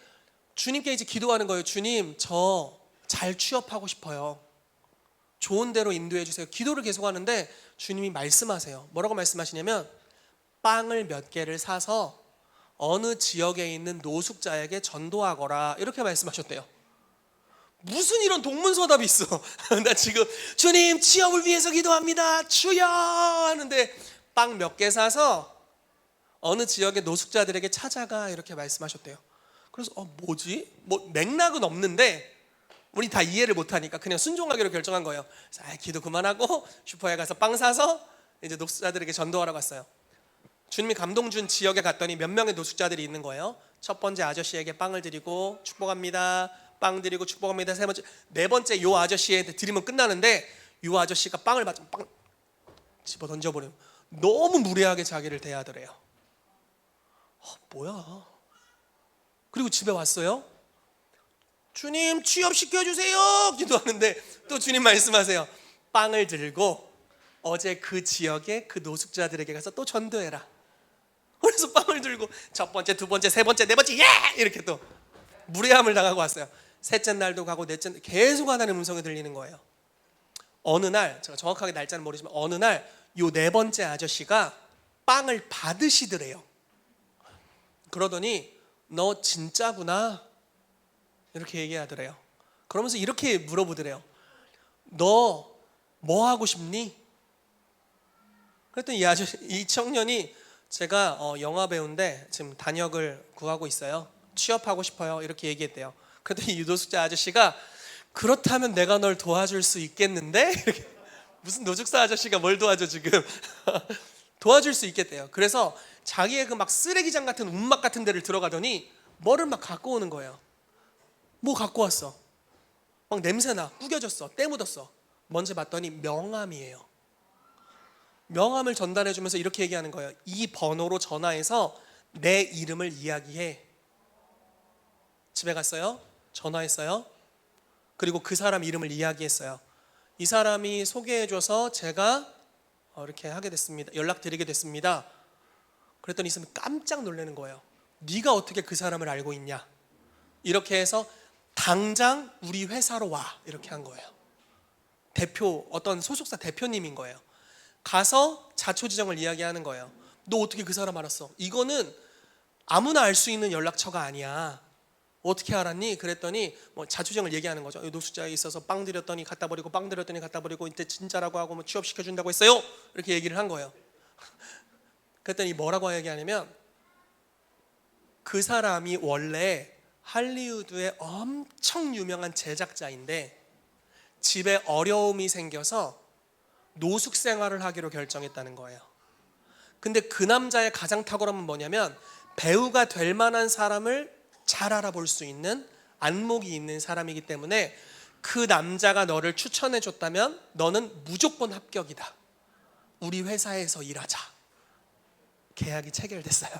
주님께 이제 기도하는 거예요. 주님, 저 잘 취업하고 싶어요. 좋은 데로 인도해 주세요. 기도를 계속 하는데 주님이 말씀하세요. 뭐라고 말씀하시냐면, 빵을 몇 개를 사서 어느 지역에 있는 노숙자에게 전도하거라, 이렇게 말씀하셨대요. 무슨 이런 동문서답이 있어. 나 지금 주님 취업을 위해서 기도합니다, 주여 하는데 빵 몇 개 사서 어느 지역의 노숙자들에게 찾아가, 이렇게 말씀하셨대요. 그래서 뭐지? 뭐 맥락은 없는데 우리 다 이해를 못하니까 그냥 순종하기로 결정한 거예요. 기도 그만하고 슈퍼에 가서 빵 사서 이제 노숙자들에게 전도하러 갔어요. 주님이 감동 준 지역에 갔더니 몇 명의 노숙자들이 있는 거예요. 첫 번째 아저씨에게 빵을 드리고 축복합니다, 빵 드리고 축복합니다. 네 번째 요 아저씨한테 드리면 끝나는데, 요 아저씨가 빵을 맞으면 빵 집어 던져버려요. 너무 무례하게 자기를 대하더래요. 뭐야. 그리고 집에 왔어요. 주님 취업시켜주세요 기도하는데 또 주님 말씀하세요. 빵을 들고 어제 그 지역의 그 노숙자들에게 가서 또 전도해라. 그래서 빵을 들고 첫 번째, 두 번째, 세 번째, 네 번째, 예! 이렇게 또 무례함을 당하고 왔어요. 셋째 날도 가고 넷째 날 계속 하나님의 음성이 들리는 거예요. 어느 날, 제가 정확하게 날짜는 모르지만 어느 날 요 네 번째 아저씨가 빵을 받으시더래요. 그러더니 너 진짜구나, 이렇게 얘기하더래요. 그러면서 이렇게 물어보더래요. 너 뭐 하고 싶니? 그랬더니 이 청년이 제가 영화 배우인데 지금 단역을 구하고 있어요. 취업하고 싶어요, 이렇게 얘기했대요. 그랬더니 유도숙자 아저씨가 그렇다면 내가 널 도와줄 수 있겠는데? 이렇게. 무슨 노숙사 아저씨가 뭘 도와줘 지금. 도와줄 수 있겠대요. 그래서 자기의 그 막 쓰레기장 같은 움막 같은 데를 들어가더니 뭐를 막 갖고 오는 거예요. 뭐 갖고 왔어? 막 냄새나, 구겨졌어, 때 묻었어. 먼저 봤더니 명함이에요. 명함을 전달해 주면서 이렇게 얘기하는 거예요. 이 번호로 전화해서 내 이름을 이야기해. 집에 갔어요. 전화했어요. 그리고 그 사람 이름을 이야기했어요. 이 사람이 소개해줘서 제가 이렇게 하게 됐습니다. 연락드리게 됐습니다. 그랬더니 이 사람이 깜짝 놀라는 거예요. 네가 어떻게 그 사람을 알고 있냐? 이렇게 해서 당장 우리 회사로 와, 이렇게 한 거예요. 어떤 소속사 대표님인 거예요. 가서 자초지정을 이야기하는 거예요. 너 어떻게 그 사람 알았어? 이거는 아무나 알 수 있는 연락처가 아니야. 어떻게 알았니? 그랬더니 자초지정을 얘기하는 거죠. 노숙자에 있어서 빵 드렸더니 갖다 버리고, 빵 드렸더니 갖다 버리고, 이때 진짜라고 하고 취업시켜준다고 했어요, 이렇게 얘기를 한 거예요. 그랬더니 뭐라고 얘기하냐면, 그 사람이 원래 할리우드의 엄청 유명한 제작자인데 집에 어려움이 생겨서 노숙 생활을 하기로 결정했다는 거예요. 근데 그 남자의 가장 탁월함은 뭐냐면, 배우가 될 만한 사람을 잘 알아볼 수 있는 안목이 있는 사람이기 때문에 그 남자가 너를 추천해 줬다면 너는 무조건 합격이다. 우리 회사에서 일하자. 계약이 체결됐어요.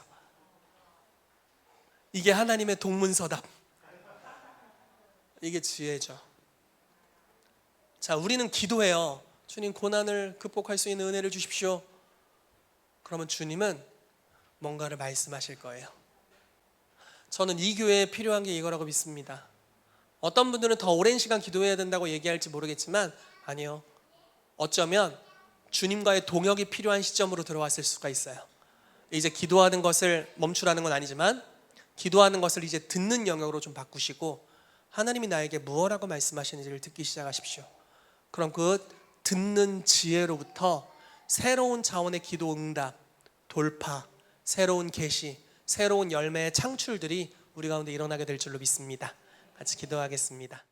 이게 하나님의 동문서답. 이게 지혜죠. 자, 우리는 기도해요. 주님, 고난을 극복할 수 있는 은혜를 주십시오. 그러면 주님은 뭔가를 말씀하실 거예요. 저는 이 교회에 필요한 게 이거라고 믿습니다. 어떤 분들은 더 오랜 시간 기도해야 된다고 얘기할지 모르겠지만 아니요. 어쩌면 주님과의 동역이 필요한 시점으로 들어왔을 수가 있어요. 이제 기도하는 것을 멈추라는 건 아니지만 기도하는 것을 이제 듣는 영역으로 좀 바꾸시고 하나님이 나에게 무엇라고 말씀하시는지를 듣기 시작하십시오. 그럼 그 듣는 지혜로부터 새로운 차원의 기도 응답, 돌파, 새로운 계시, 새로운 열매의 창출들이 우리 가운데 일어나게 될 줄로 믿습니다. 같이 기도하겠습니다.